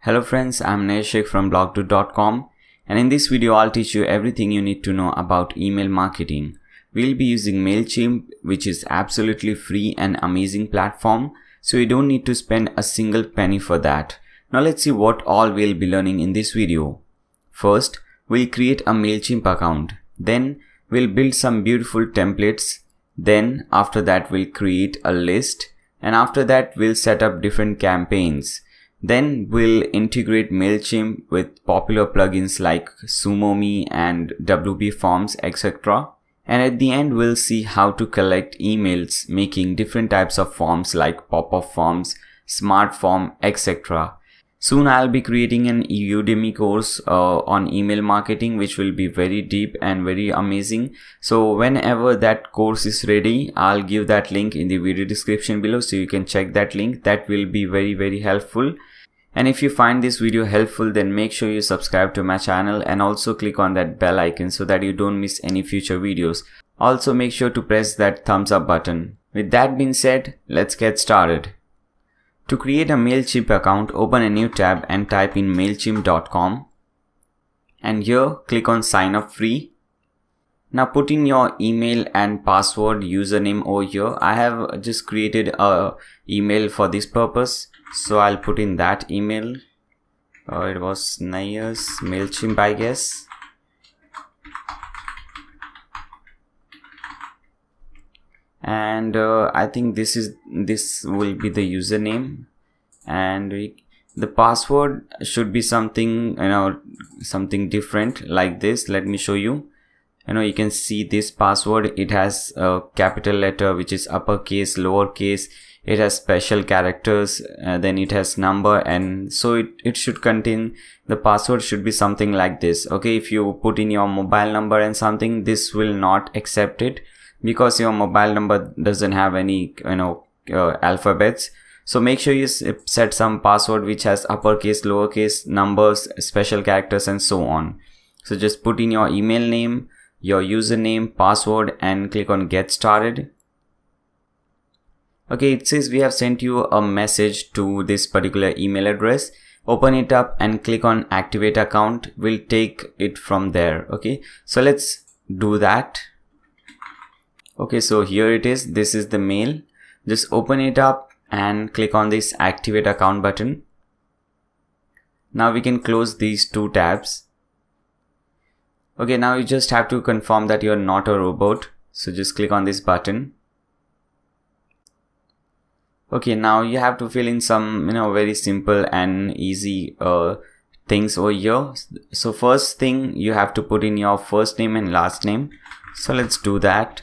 Hello friends, I'm Neshik from blogdude.com, and in this video I'll teach you everything you need to know about email marketing. We'll be using MailChimp, which is absolutely free and amazing platform, so you don't need to spend a single penny for that. Now let's see what all we'll be learning in this video. First, we'll create a MailChimp account. Then we'll build some beautiful templates. Then after that we'll create a list, and after that we'll set up different campaigns. Then we'll integrate MailChimp with popular plugins like Sumo and WP Forms, etc. And at the end we'll see how to collect emails making different types of forms like pop-up forms, smart form, etc. Soon I'll be creating an Udemy course on email marketing, which will be very deep and very amazing. So whenever that course is ready, I'll give that link in the video description below, so you can check that link. That will be very helpful. And if you find this video helpful, then make sure you subscribe to my channel and also click on that bell icon so that you don't miss any future videos. Also make sure to press that thumbs up button. With that being said, let's get started. To create a MailChimp account, open a new tab and type in mailchimp.com, and here click on sign up free. Now put in your email and password username over here. I have just created a email for this purpose, so I'll put in that email. It was Nayas MailChimp, I guess. And I think this will be the username, and the password should be something, something different like this. Let me show you. You can see this password. It has a capital letter, which is uppercase, lowercase. It has special characters, then it has number, and so it should contain, the password should be something like this. Okay, if you put in your mobile number and something, this will not accept it, because your mobile number doesn't have any alphabets. So make sure you set some password which has uppercase, lowercase, numbers, special characters, and so on. So just put in your email name, your username, password, and click on get started. Okay, it says we have sent you a message to this particular email address. Open it up and click on activate account. We'll take it from there. Okay, so let's do that. Okay, so here it is. This is the mail. Just open it up and click on this activate account button. Now we can close these two tabs. Okay, now you just have to confirm that you're not a robot. So just click on this button. Okay, now you have to fill in some, very simple and easy things over here. So first thing, you have to put in your first name and last name. So let's do that.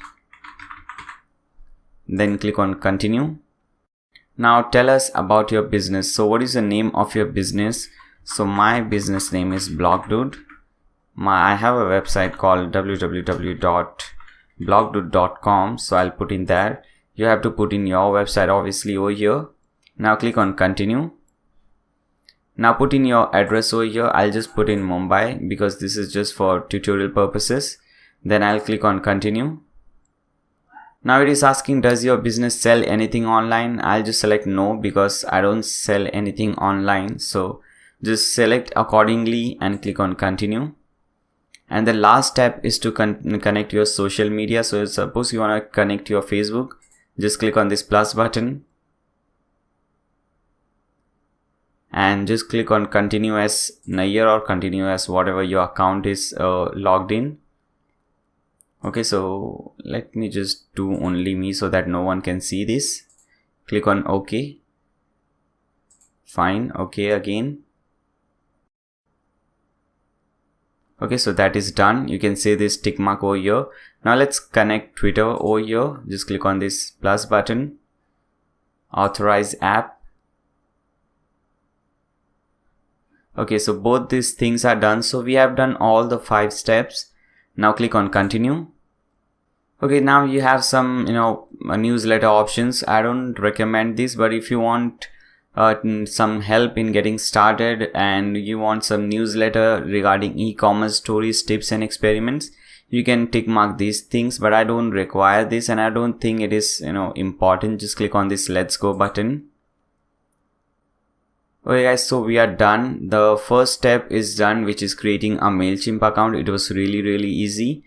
Then click on continue. Now tell us about your business. So what is the name of your business? So my business name is blogdude. I have a website called www.blogdude.com, so I'll put in there. You have to put in your website obviously over here. Now click on continue. Now put in your address over here. I'll just put in Mumbai because this is just for tutorial purposes. Then I'll click on continue. Now it is asking, does your business sell anything online? I'll just select no because I don't sell anything online. So just select accordingly and click on continue. And the last step is to connect your social media. So suppose you want to connect your Facebook, just click on this plus button and just click on continue as Nayyar or continue as whatever your account is logged in. Okay, so let me just do only me so that no one can see this. Click on OK. Fine. OK again. Okay, so that is done. You can see this tick mark over here. Now let's connect Twitter over here. Just click on this plus button. Authorize app. Okay, so both these things are done. So we have done all the 5 steps. Now click on continue. Okay, now you have some, newsletter options. I don't recommend this, but if you want some help in getting started and you want some newsletter regarding e-commerce stories, tips and experiments, you can tick mark these things, but I don't require this and I don't think it is important. Just click on this let's go button. Okay guys, so we are done. The first step is done, which is creating a MailChimp account. It was really easy.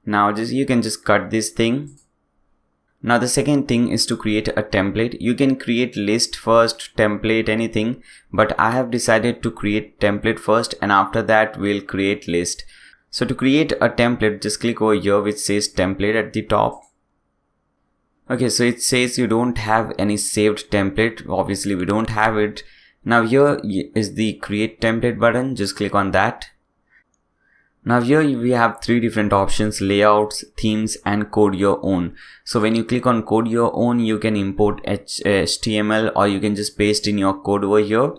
Now you can just cut this thing. Now the second thing is to create a template. You can create list first, template, anything, but I have decided to create template first, and after that we'll create list. So to create a template, just click over here which says template at the top. Okay, so it says you don't have any saved template. Obviously we don't have it. Now here is the create template button. Just click on that. Now here we have three different options: layouts, themes, and code your own. So when you click on code your own, you can import HTML, or you can just paste in your code over here.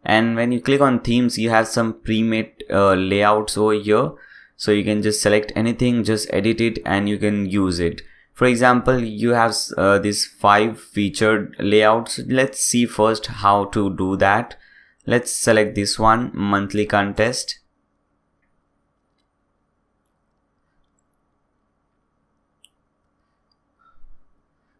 And when you click on themes, you have some pre-made layouts over here. So you can just select anything, just edit it, and you can use it. For example, you have these 5 featured layouts. Let's see first how to do that. Let's select this one, monthly contest.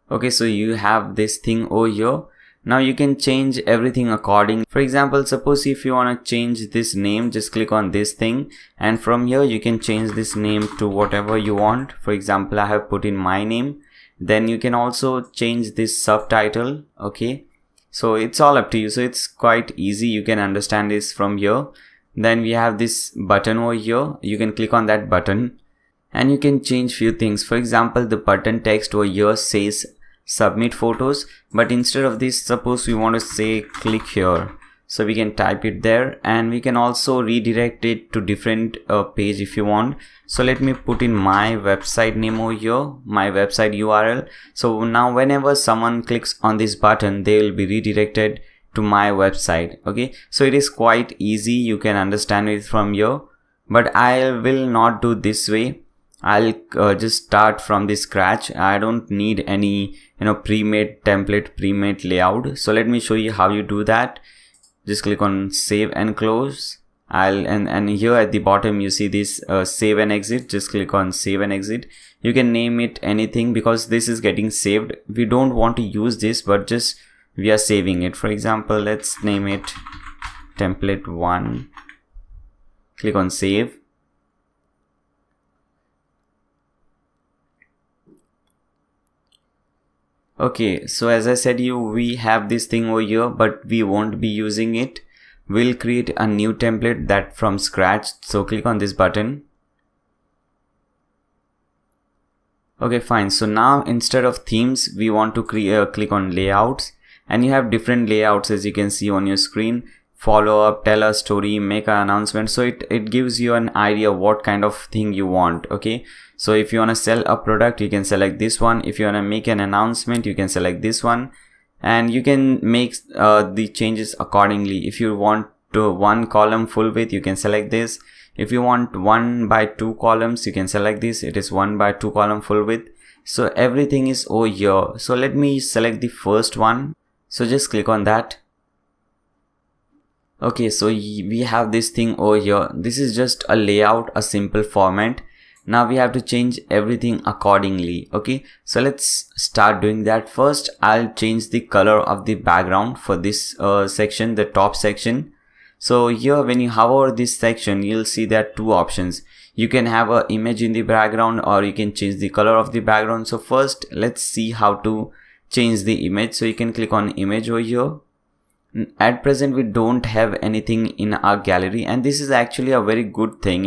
Okay, so you have this thing over here. Now you can change everything according. For example, suppose if you want to change this name, just click on this thing, and from here you can change this name to whatever you want. For example, I have put in my name. Then you can also change this subtitle. Okay, so it's all up to you. So it's quite easy. You can understand this from here. Then we have this button over here. You can click on that button and you can change few things. For example, the button text over here says submit photos, but instead of this, suppose we want to say click here, so we can type it there, and we can also redirect it to different page if you want. So let me put in my website name over here, my website URL. So now whenever someone clicks on this button, they will be redirected to my website. Okay, so it is quite easy. You can understand it from here, but I will not do this way. I'll just start from the scratch. I don't need any pre-made template, pre-made layout. So let me show you how you do that. Just click on save and close. And here at the bottom you see this save and exit. Just click on save and exit. You can name it anything because this is getting saved. We don't want to use this, but just we are saving it. For example, let's name it template 1. Click on save. Okay, so as I said we have this thing over here, but we won't be using it. We'll create a new template that from scratch. So click on this button. Okay, fine. So now instead of themes, we want to click on layouts, and you have different layouts as you can see on your screen. Follow up, tell a story, make an announcement. So it gives you an idea what kind of thing you want. Okay, so if you want to sell a product, you can select this one. If you want to make an announcement, you can select this one, and you can make the changes accordingly. If you want to 1 column full width, you can select this. If you want 1/2 columns, you can select this. It is 1/2 column full width. So everything is over here. So let me select the first one. So just click on that. Okay, so we have this thing over here. This is just a layout, a simple format. Now we have to change everything accordingly. Okay, so let's start doing that. First, I'll change the color of the background for this section, the top section. So here when you hover over this section, you'll see there are 2 options. You can have an image in the background, or you can change the color of the background. So first, let's see how to change the image. So you can click on image over here. At present we don't have anything in our gallery, and this is actually a very good thing.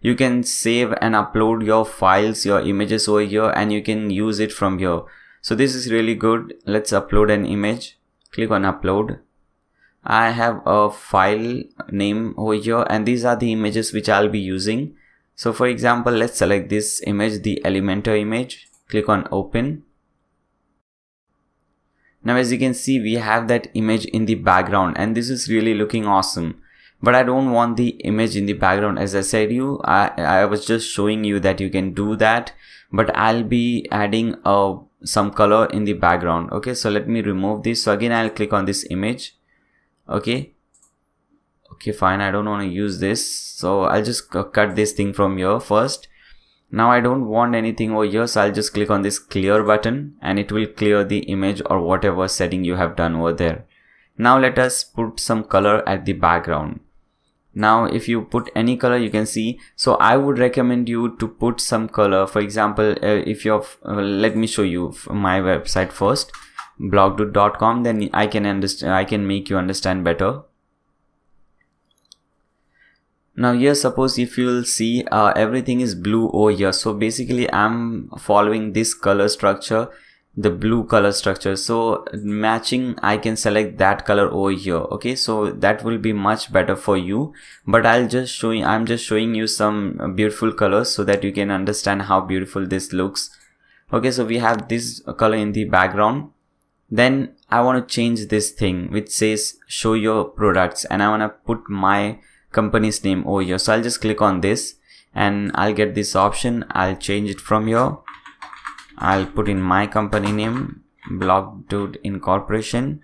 You can save and upload your files, your images over here, and you can use it from here. So this is really good. Let's upload an image. Click on upload. I have a file name over here, and these are the images which I'll be using. So for example, let's select this image, the Elementor image. Click on open. Now as you can see, we have that image in the background, and this is really looking awesome. But I don't want the image in the background. As I said I was just showing you that you can do that, but I'll be adding some color in the background. Okay, so let me remove this. So again, I'll click on this image. Okay, fine. I don't want to use this, so I'll just cut this thing from here first. Now I don't want anything over here, so I'll just click on this clear button, and it will clear the image or whatever setting you have done over there. Now let us put some color at the background. Now if you put any color, you can see, so I would recommend you to put some color. For example, if you're let me show you my website first, blog.com, then I can make you understand better. Now here, suppose if you will see everything is blue over here, so basically I'm following this color structure, the blue color structure, so matching I can select that color over here. Okay, so that will be much better for you, but I'm just showing you some beautiful colors so that you can understand how beautiful this looks. Okay, so we have this color in the background. Then I want to change this thing which says show your products, and I want to put my company's name over here. So I'll just click on this and I'll get this option. I'll change it from here. I'll put in my company name, Blog Dude Incorporation.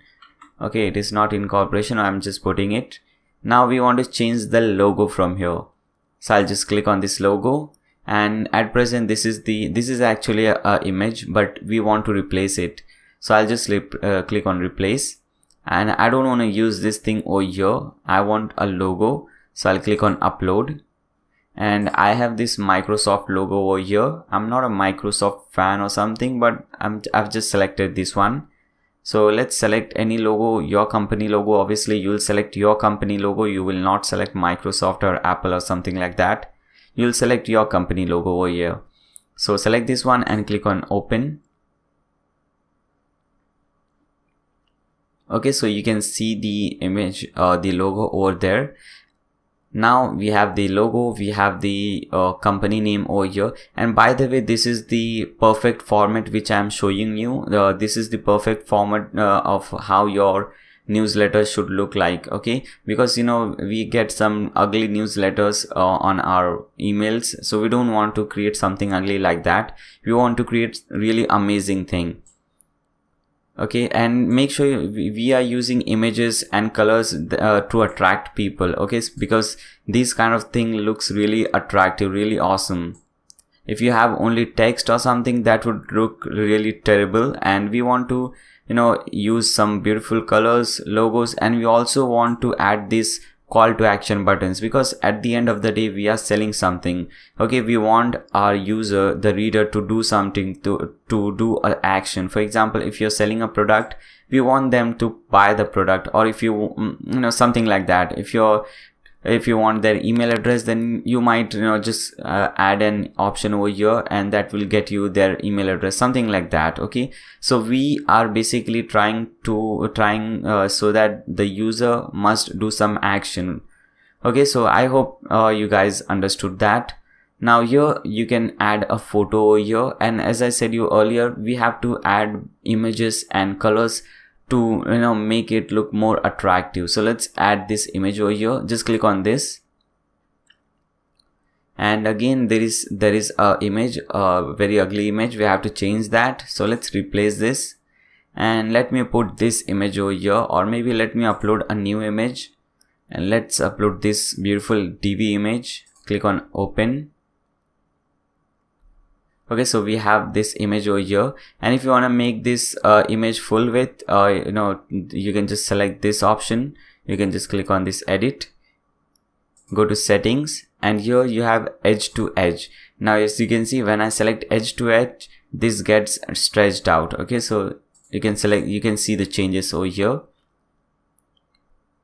Okay, it is not incorporation, I'm just putting it. Now we want to change the logo from here. So I'll just click on this logo, and at present this is actually a image, but we want to replace it. So I'll just click on replace, and I don't want to use this thing over here. I want a logo, so I'll click on upload. And I have this Microsoft logo over here. I'm not a Microsoft fan or something, but I've just selected this one. So let's select any logo, your company logo. Obviously you'll select your company logo. You will not select Microsoft or Apple or something like that. You'll select your company logo over here. So select this one and click on open. Okay, so you can see the image, the logo over there. Now we have the logo, we have the company name over here. And by the way, this is the perfect format which I am showing you. This is the perfect format of how your newsletter should look like. Okay, because you know we get some ugly newsletters on our emails, so we don't want to create something ugly like that. We want to create really amazing thing. Okay, and make sure we are using images and colors to attract people. Okay, because this kind of thing looks really attractive, really awesome. If you have only text or something, that would look really terrible. And we want to, you know, use some beautiful colors, logos, and we also want to add this call to action buttons, because at the end of the day we are selling something. Okay, we want our user, the reader, to do something, to do an action. For example, if you're selling a product, we want them to buy the product, or if you know, something like that. If you want their email address, then you might, you know, just add an option over here, and that will get you their email address, something like that. Okay, so we are basically trying so that the user must do some action. Okay, so I hope you guys understood that. Now here you can add a photo over here, and as I said you earlier, we have to add images and colors to, you know, make it look more attractive. So let's add this image over here. Just click on this, and again there is a image, a very ugly image. We have to change that. So let's replace this, and let me put this image over here, or maybe let me upload a new image, and let's upload this beautiful DV image. Click on open. Okay, so we have this image over here, and if you want to make this image full width, you know, you can just select this option. You can just click on this edit, go to settings, and here you have edge to edge. Now as you can see, when I select edge to edge, this gets stretched out. Okay, so you can see the changes over here.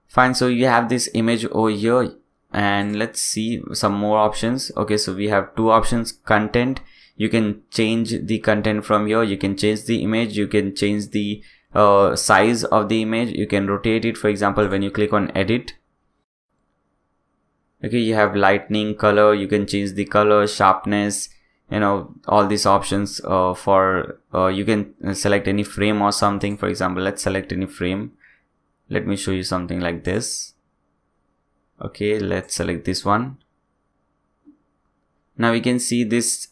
Fine, so you have this image over here, and let's see some more options. Okay, so we have two options: content. You can change the content from here. You can change the image. You can change the size of the image. You can rotate it. For example, when you click on edit, okay, you have lightning, color. You can change the color, sharpness, you know, all these options. You can select any frame or something. For example, let's select any frame. Let me show you something like this. Okay, let's select this one. Now we can see this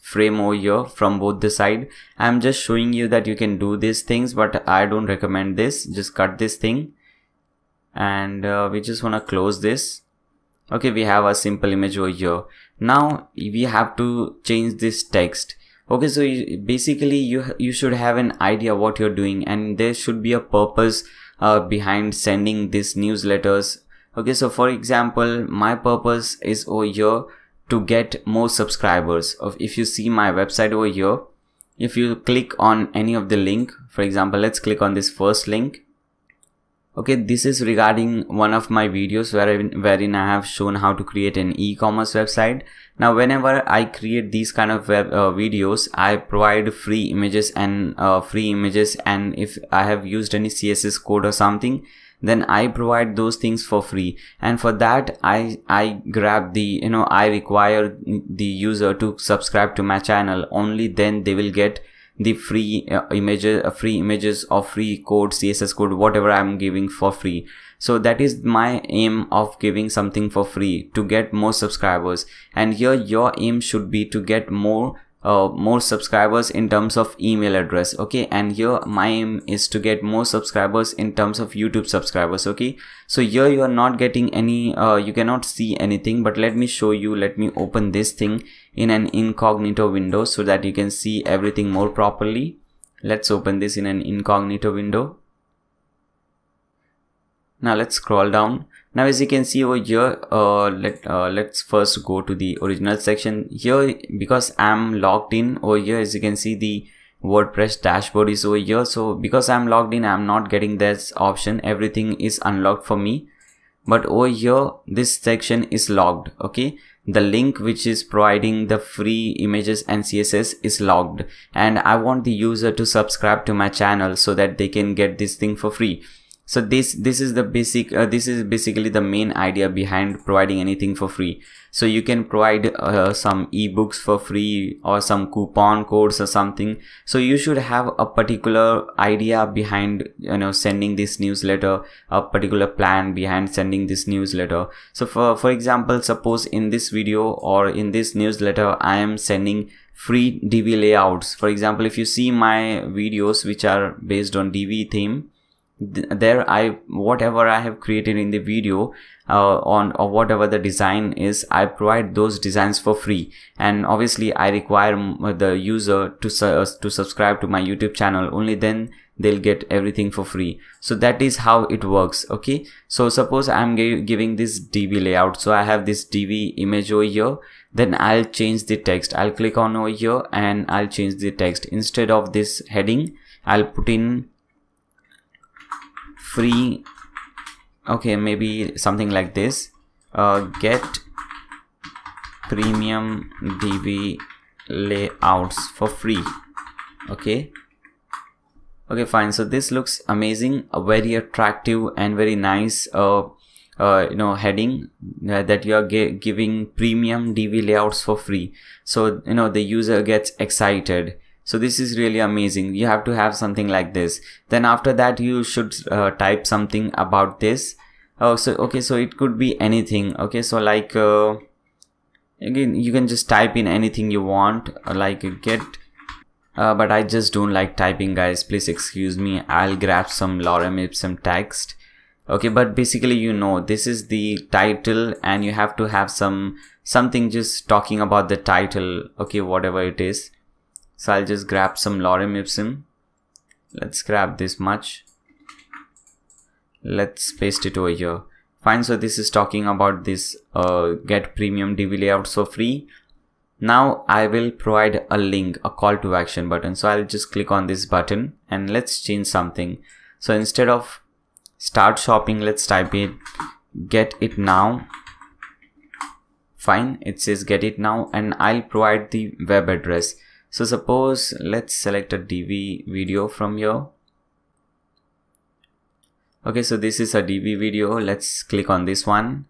frame over here from both the side. I'm just showing you that you can do these things, but I don't recommend this. Just cut this thing, and we just want to close this. Okay, we have a simple image over here. Now we have to change this text. Okay, so basically you should have an idea what you're doing, and there should be a purpose behind sending these newsletters. Okay, so for example, my purpose is over here to get more subscribers. If you see my website over here, if you click on any of the link, for example, let's click on this first link. Okay, this is regarding one of my videos wherein I have shown how to create an e-commerce website. Now, whenever I create these kind of videos, I provide free images, and if I have used any CSS code or something, then I provide those things for free. And for that, I grab the, I require the user to subscribe to my channel. Only then they will get the free images or free code, CSS code, whatever I'm giving for free. So that is my aim of giving something for free, to get more subscribers. And here your aim should be to get more subscribers in terms of email address. Okay, and here my aim is to get more subscribers in terms of YouTube subscribers. Okay, so here you are not getting any, you cannot see anything, but let me show you. Let me open this thing in an incognito window so that you can see everything more properly. Let's open this in an incognito window. Now let's scroll down. Now, as you can see over here, let's first go to the original section. Here, because I'm logged in over here, as you can see, the WordPress dashboard is over here. So because I'm logged in, I'm not getting this option. Everything is unlocked for me. But over here, this section is logged. Okay, the link which is providing the free images and CSS is logged, and I want the user to subscribe to my channel so that they can get this thing for free. So this is the basic, this is basically the main idea behind providing anything for free. So you can provide some ebooks for free, or some coupon codes or something. So you should have a particular idea behind, sending this newsletter, a particular plan behind sending this newsletter. So for example, suppose in this video or in this newsletter, I am sending free Divi layouts. For example, if you see my videos which are based on Divi theme, there whatever I have created in the video or whatever the design is, I provide those designs for free. And obviously I require the user to subscribe to my YouTube channel. Only then they'll get everything for free. So that is how it works. Okay, so suppose I'm giving this Divi layout. So I have this Divi image over here. Then I'll change the text. I'll click on over here and I'll change the text. Instead of this heading, I'll put in free. Okay, maybe something like this, get premium Divi layouts for free. Okay, fine. So this looks amazing, a very attractive and very nice heading that you are giving premium Divi layouts for free. So the user gets excited. So this is really amazing. You have to have something like this. Then after that, you should type something about this. So it could be anything. Okay, so like again, you can just type in anything you want, like get. But I just don't like typing, guys. Please excuse me. I'll grab some lorem ipsum text. Okay, but basically, this is the title, and you have to have something just talking about the title. Okay, whatever it is. So I'll just grab some lorem ipsum. Let's grab this much. Let's paste it over here. Fine. So this is talking about this get premium Divi layouts for free. Now I will provide a link, a call to action button. So I'll just click on this button and let's change something. So instead of start shopping, let's type it get it now. Fine. It says get it now, and I'll provide the web address. So suppose let's select a Divi video from here. Okay, so this is a Divi video. Let's click on this one.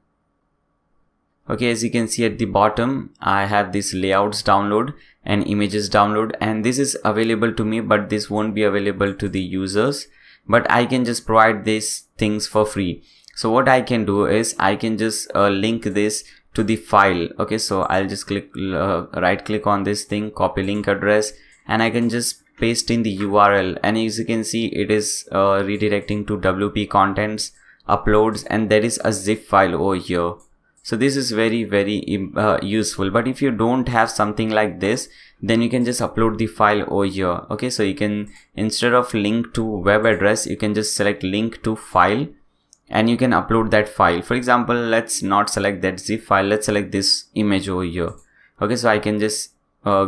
Okay, as you can see at the bottom, I have this layouts download and images download, and this is available to me, but this won't be available to the users. But I can just provide these things for free. So what I can do is I can just link this to the file. Okay, so I'll just right click on this thing, copy link address, and I can just paste in the URL, and as you can see, it is redirecting to WP contents uploads, and there is a zip file over here. So this is very useful. But if you don't have something like this, then you can just upload the file over here. Okay, so you can, instead of link to web address, you can just select link to file and you can upload that file. For example, let's not select that zip file, let's select this image over here. Okay, so I can just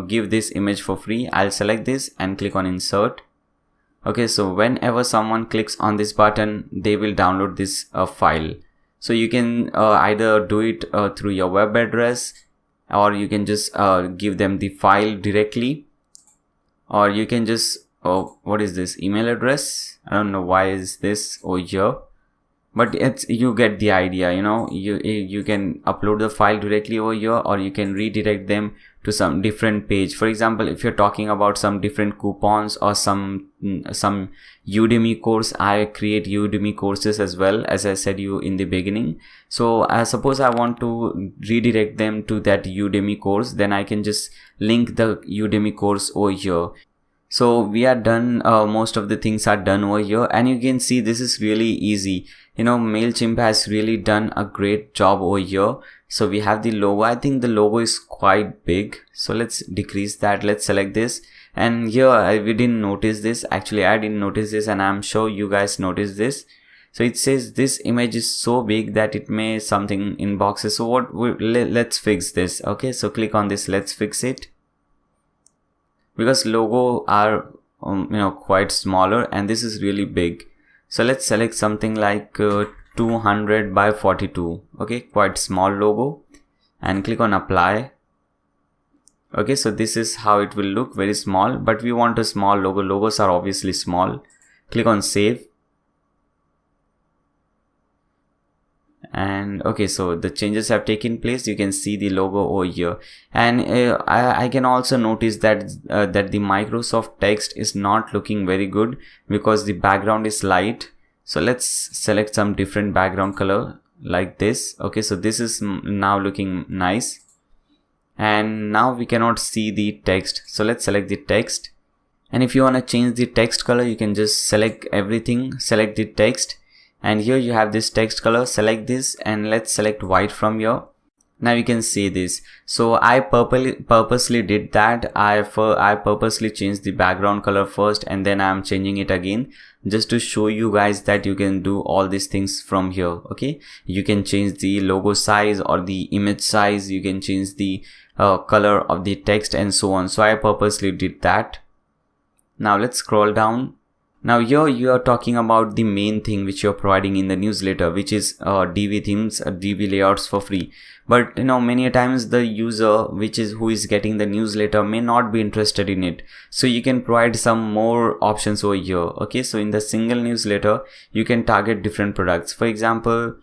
give this image for free. I'll select this and click on insert. Okay, so whenever someone clicks on this button, they will download this file. So you can either do it through your web address, or you can just give them the file directly, or you can just what is this email address? I don't know why is this over here, but it's, you get the idea. You know, you can upload the file directly over here, or you can redirect them to some different page. For example, if you're talking about some different coupons or some Udemy course, I create Udemy courses as well, as I said you in the beginning. So suppose I want to redirect them to that Udemy course, then I can just link the Udemy course over here. So we are done, most of the things are done over here, and you can see this is really easy. You know, MailChimp has really done a great job over here. So we have the logo. I think the logo is quite big, so let's decrease that. Let's select this, and here we didn't notice this. Actually, I didn't notice this, and I'm sure you guys noticed this. So it says this image is so big that it may something in boxes. So let's fix this. Okay, so click on this, let's fix it, because logo are quite smaller and this is really big. So let's select something like 200 by 42. Okay, quite small logo, and click on apply. Okay, so this is how it will look, very small, but we want a small logo. Logos are obviously small. Click on save. And okay, so the changes have taken place. You can see the logo over here, and I can also notice that that the Microsoft text is not looking very good because the background is light. So let's select some different background color like this. Okay, so this is now looking nice, and now we cannot see the text. So let's select the text, and if you want to change the text color, you can just select everything, select the text. And here you have this text color, select this, and let's select white from here. Now you can see this. So I purposely did that. I purposely changed the background color first, and then I'm changing it again, just to show you guys that you can do all these things from here. Okay, you can change the logo size or the image size, you can change the color of the text and so on. So I purposely did that. Now let's scroll down. Now here you are talking about the main thing which you're providing in the newsletter, which is DV themes, DV layouts for free. But many times the user who is getting the newsletter may not be interested in it. So you can provide some more options over here. Okay, so in the single newsletter, you can target different products. For example,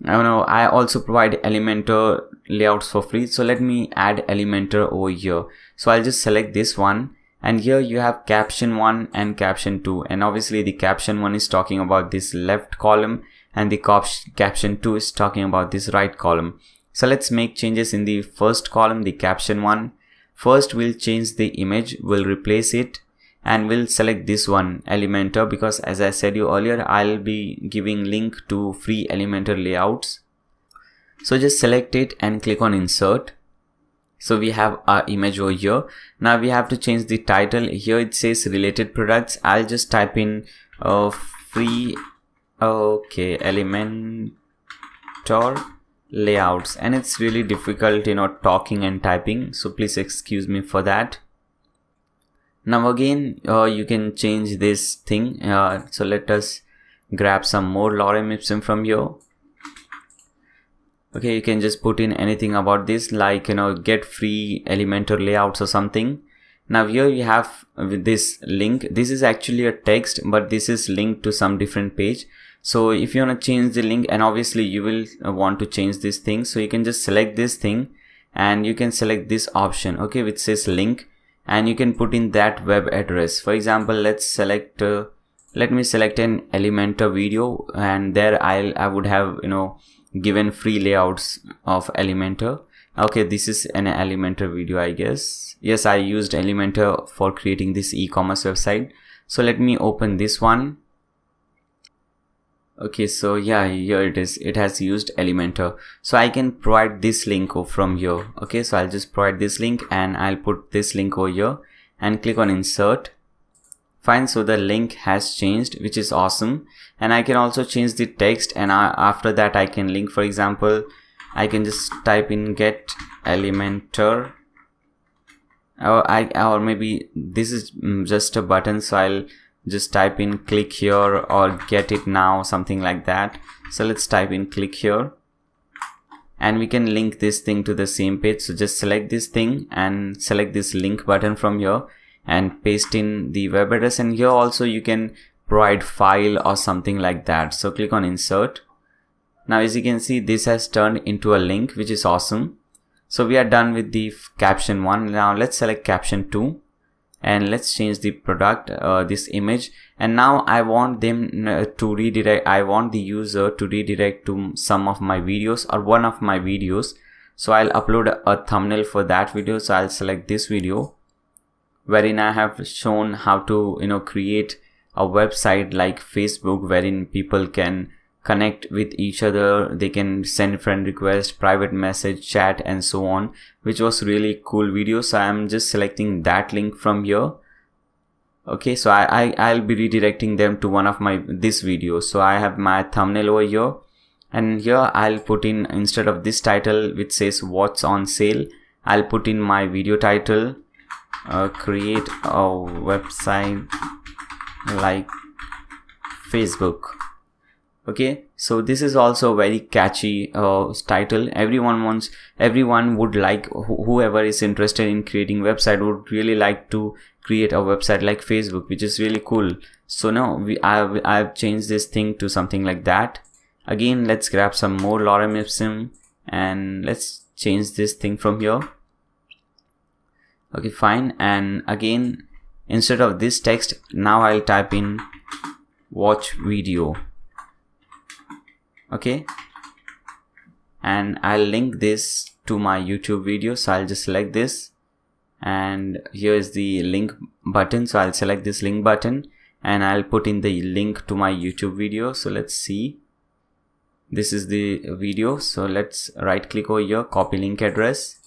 I also provide Elementor layouts for free. So let me add Elementor over here. So I'll just select this one. And here you have caption 1 and caption 2, and obviously the caption 1 is talking about this left column, and the caption 2 is talking about this right column. So let's make changes in the first column, the caption 1. First we'll change the image, we'll replace it, and we'll select this one, Elementor, because as I said you earlier, I'll be giving link to free Elementor layouts. So just select it and click on insert. So we have our image over here. Now we have to change the title. Here it says related products. I'll just type in free Elementor layouts, and it's really difficult talking and typing, so please excuse me for that. Now again you can change this thing. So let us grab some more lorem ipsum from here. Okay, you can just put in anything about this, like get free Elementor layouts or something. Now here you have with this link, this is actually a text, but this is linked to some different page. So if you want to change the link, and obviously you will want to change this thing, so you can just select this thing and you can select this option, okay, which says link, and you can put in that web address. For example, let's select let me select an Elementor video, and there I would have given free layouts of Elementor. Okay, this is an Elementor video, I guess. Yes, I used Elementor for creating this e-commerce website. So let me open this one. Okay, so yeah, here it is. It has used Elementor. So I can provide this link from here. Okay, so I'll just provide this link and I'll put this link over here and click on insert. Fine, so the link has changed, which is awesome. And I can also change the text, and after that I can link. For example, I can just type in get Elementor, or maybe this is just a button, so I'll just type in click here or get it now, something like that. So let's type in click here, and we can link this thing to the same page. So just select this thing and select this link button from here and paste in the web address, and here also you can provide file or something like that. So click on insert. Now as you can see, this has turned into a link, which is awesome. So we are done with the caption 1. Now let's select caption 2 and let's change the product, this image, and now I want them to redirect. I want the user to redirect to some of my videos or one of my videos. So I'll upload a thumbnail for that video. So I'll select this video wherein I have shown how to create a website like Facebook, wherein people can connect with each other. They can send friend request, private message, chat, and so on, which was really cool video. So I'm just selecting that link from here. Okay, so I'll be redirecting them to one of this video. So I have my thumbnail over here, and here I'll put in, instead of this title which says what's on sale, I'll put in my video title, create a website like Facebook. Okay, so this is also a very catchy title. Everyone would like, whoever is interested in creating website would really like to create a website like Facebook, which is really cool. So now I've changed this thing to something like that. Again, let's grab some more lorem ipsum and let's change this thing from here. Okay, fine. And again, instead of this text, now I'll type in watch video. Okay, and I'll link this to my YouTube video. So I'll just select this, and here is the link button. So I'll select this link button and I'll put in the link to my YouTube video. So let's see, this is the video. So let's right click over here, copy link address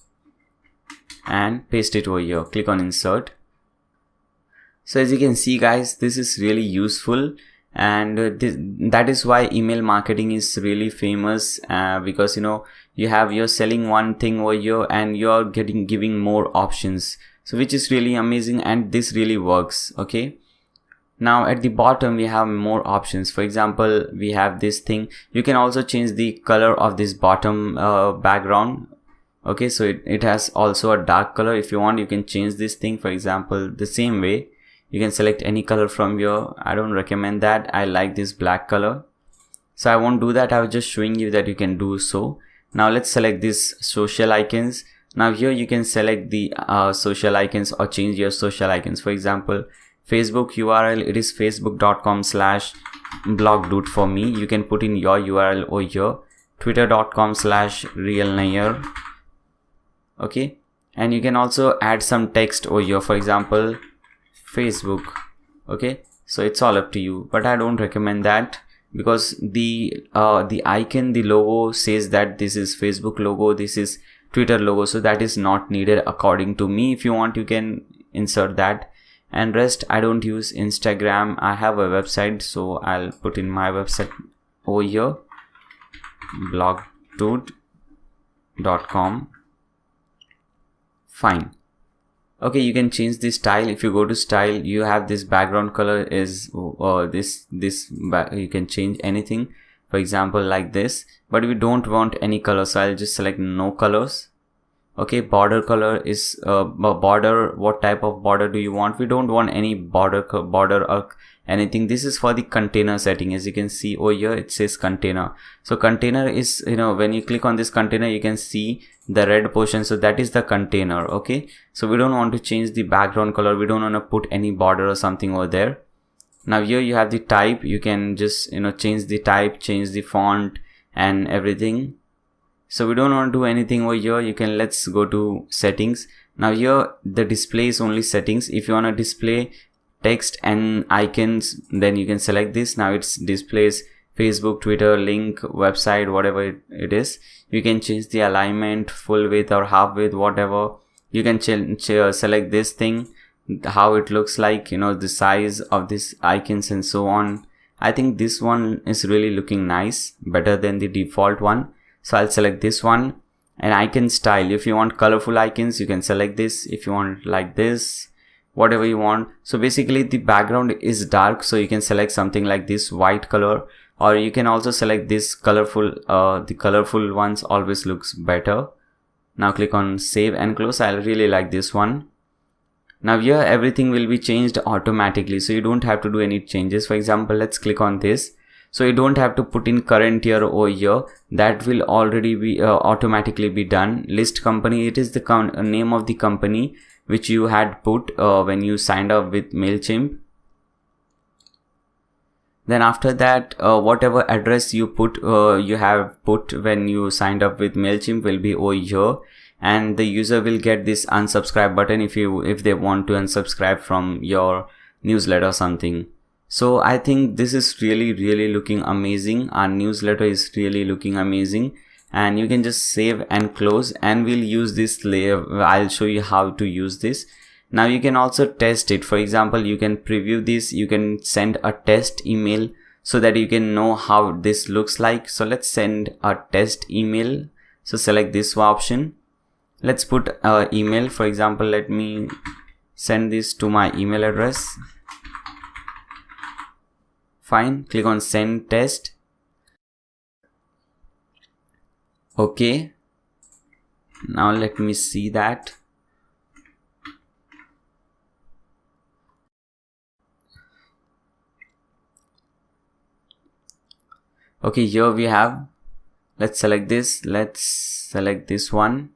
and paste it over here. Click on insert. So as you can see guys, this is really useful, and that is why email marketing is really famous, because you're selling one thing over here and you're giving more options, so which is really amazing, and this really works. Okay, now at the bottom we have more options. For example, we have this thing. You can also change the color of this bottom background. Okay, so it has also a dark color. If you want, you can change this thing. For example, the same way you can select any color from here. I don't recommend that. I like this black color, so I won't do that. I was just showing you that you can do so. Now let's select these social icons. Now here you can select the social icons or change your social icons. For example, Facebook URL, it is facebook.com/blogdude for me. You can put in your URL over here, twitter.com/realnair. Okay, and you can also add some text over here. For example, Facebook. Okay, so it's all up to you, but I don't recommend that, because the icon, the logo says that this is Facebook logo, this is Twitter logo, so that is not needed according to me. If you want, you can insert that, and rest I don't use Instagram. I have a website, so I'll put in my website over here, blogdude.com. Fine. Okay, you can change the style. If you go to style, you have this background color is you can change anything. For example, like this, but we don't want any color, so I'll just select no colors. Okay, border color is border. What type of border do you want? We don't want any border or anything. This is for the container setting. As you can see over here, it says container. So container is, when you click on this container, you can see the red portion, so that is the container. Okay, so we don't want to change the background color. We don't want to put any border or something over there. Now here you have the type. You can just change the type, change the font and everything. So we don't want to do anything over here. Let's go to settings. Now here the display is only settings. If you want to display text and icons, then you can select this. Now it displays Facebook, Twitter, link, website, whatever it is. You can change the alignment, full width or half width, whatever. You can select this thing, how it looks like, you know, the size of this icons and so on. I think this one is really looking nice, better than the default one. So I'll select this one. And icon style, if you want colorful icons, you can select this. If you want like this, whatever you want. So basically the background is dark, so you can select something like this white color, or you can also select this colorful. The colorful ones always looks better. Now click on save and close. I really like this one. Now here everything will be changed automatically, so you don't have to do any changes. For example, let's click on this. So you don't have to put in current year over here. That will already be automatically be done. List company, it is the name of the company which you had put when you signed up with MailChimp. Then after that, whatever address you have put when you signed up with MailChimp will be over here, and the user will get this unsubscribe button if they want to unsubscribe from your newsletter or something. So I think this is really looking amazing. Our newsletter is really looking amazing, and you can just save and close, and we'll use this layer. I'll show you how to use this. Now you can also test it. For example, you can preview this. You can send a test email so that you can know how this looks like. So let's send a test email. So select this option. Let's put an email. For example, let me send this to my email address. Fine, click on send test. Okay, now let me see that. Okay, here we have, let's select this, let's select this one.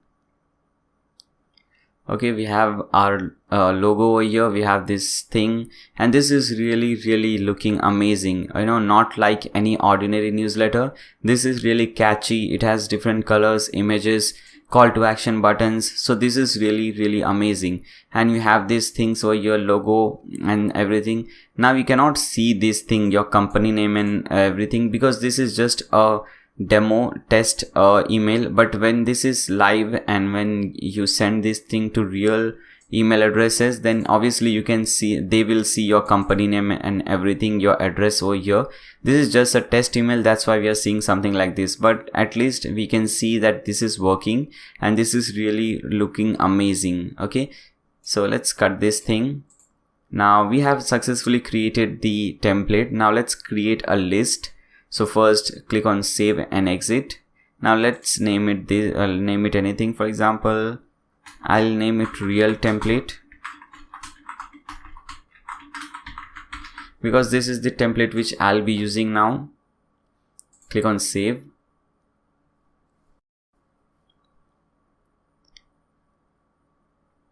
Okay, we have our logo over here, we have this thing, and this is really looking amazing. You know, not like any ordinary newsletter. This is really catchy. It has different colors, images, call to action buttons. So this is really amazing. And you have these things over your logo and everything. Now you cannot see this thing, your company name and everything, because this is just a demo test email. But when this is live and when you send this thing to real email addresses, then obviously you can see, they will see your company name and everything, your address over here. This is just a test email, that's why we are seeing something like this, but at least we can see that this is working and this is really looking amazing. Okay, so let's cut this thing. Now we have successfully created the template. Now let's create a list. So first click on save and exit. Now let's name it this. I'll name it anything. For example, I'll name it real template, because this is the template which I'll be using now. Click on save.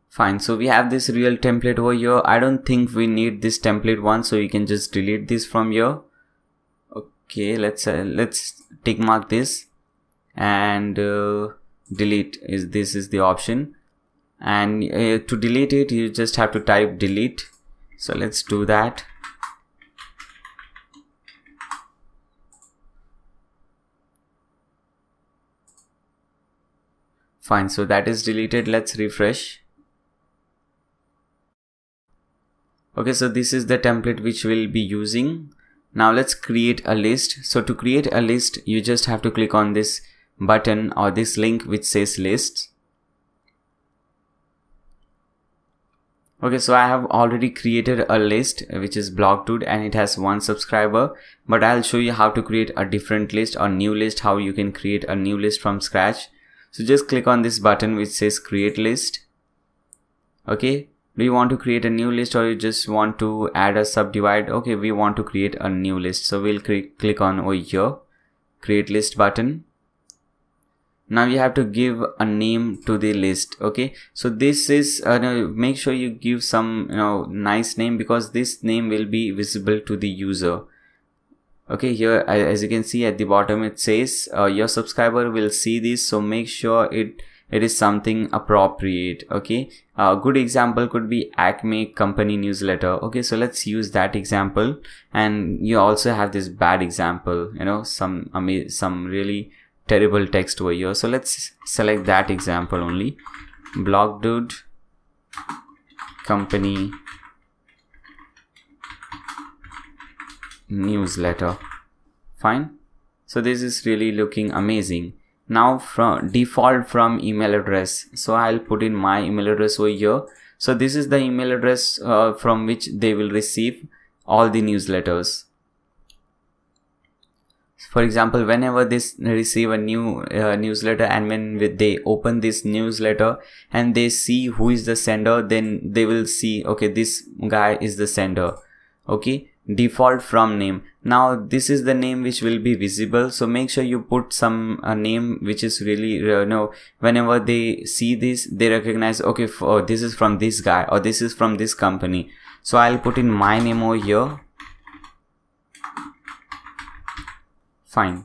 Fine, so we have this real template over here. I don't think we need this template one, so you can just delete this from here. Okay, let's tick mark this and delete. This is the option, and to delete it you just have to type delete. So let's do that. Fine, so that is deleted. Let's refresh. Okay, so this is the template which we'll be using. Now let's create a list. So to create a list, you just have to click on this button or this link which says lists. Okay, so I have already created a list which is blog2 and it has 1 subscriber, but I'll show you how to create a different list or new list, how you can create a new list from scratch. So just click on this button which says create list. Okay, do you want to create a new list or you just want to add a subdivide? Okay, we want to create a new list, so we'll click on over here, create list button. Now you have to give a name to the list. Okay, so this is make sure you give some nice name, because this name will be visible to the user. Okay, here as you can see at the bottom it says your subscriber will see this, so make sure it it is something appropriate. Okay, a good example could be Acme company newsletter. Okay, so let's use that example. And you also have this bad example, you know, some really terrible text over here. So let's select that example only. Blog Dude company newsletter. Fine. So this is really looking amazing. Now from default from email address, so I'll put in my email address over here. So this is the email address from which they will receive all the newsletters. For example, whenever they receive a new newsletter, and when they open this newsletter and they see who is the sender, then they will see, okay, this guy is the sender. Okay, default from name. Now this is the name which will be visible, so make sure you put some name which is really whenever they see this, they recognize, okay, this is from this guy or this is from this company. So I'll put in my name over here. Fine.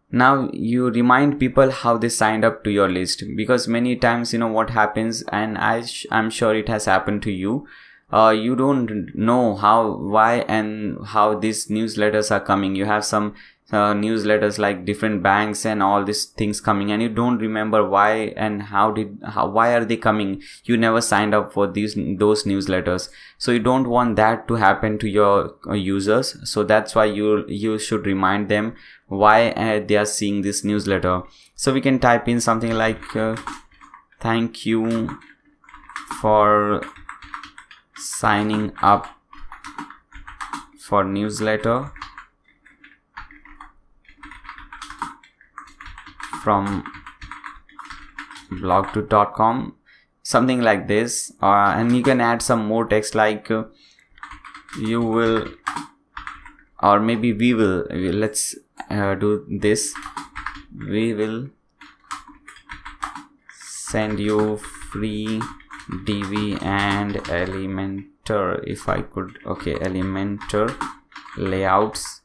Now you remind people how they signed up to your list, because many times, you know what happens, and I'm sure it has happened to you. You don't know why and how these newsletters are coming. You have some newsletters like different banks and all these things coming, and you don't remember why and why are they coming. You never signed up for those newsletters, so you don't want that to happen to your users. So that's why you should remind them why they are seeing this newsletter. So we can type in something like thank you for signing up for newsletter from blogdude.com, something like this. And you can add some more text like you will, or maybe we will, let's do this, we will send you free DV and Elementor, if I could, okay, Elementor layouts.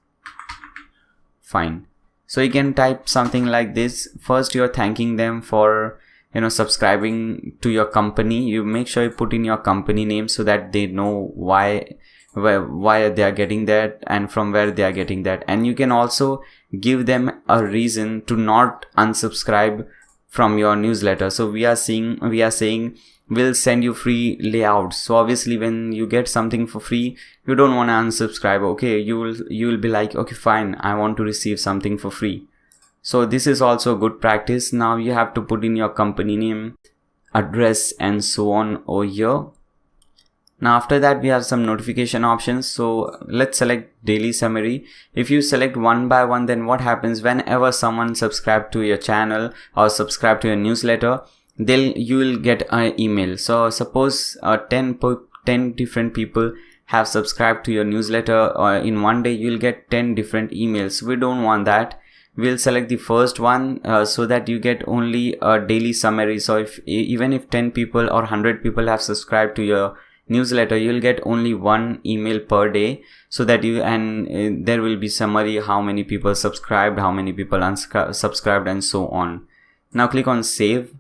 Fine. So you can type something like this. First you're thanking them for, you know, subscribing to your company. You make sure you put in your company name so that they know why they are getting that and from where they are getting that. And you can also give them a reason to not unsubscribe from your newsletter. So we are saying we'll send you free layouts. So obviously when you get something for free, you don't want to unsubscribe. Okay, you will be like, okay, fine, I want to receive something for free. So this is also good practice. Now you have to put in your company name, address, and so on over here. Now after that we have some notification options. So let's select daily summary. If you select one by one, then what happens whenever someone subscribe to your channel or subscribe to your newsletter, you will get an email. So suppose 10 different people have subscribed to your newsletter, or in one day you'll get 10 different emails. We don't want that. We'll select the first one so that you get only a daily summary. So even if 10 people or 100 people have subscribed to your newsletter, you'll get only one email per day, so that there will be summary, how many people subscribed, how many people unsubscribed, and so on. Now click on save.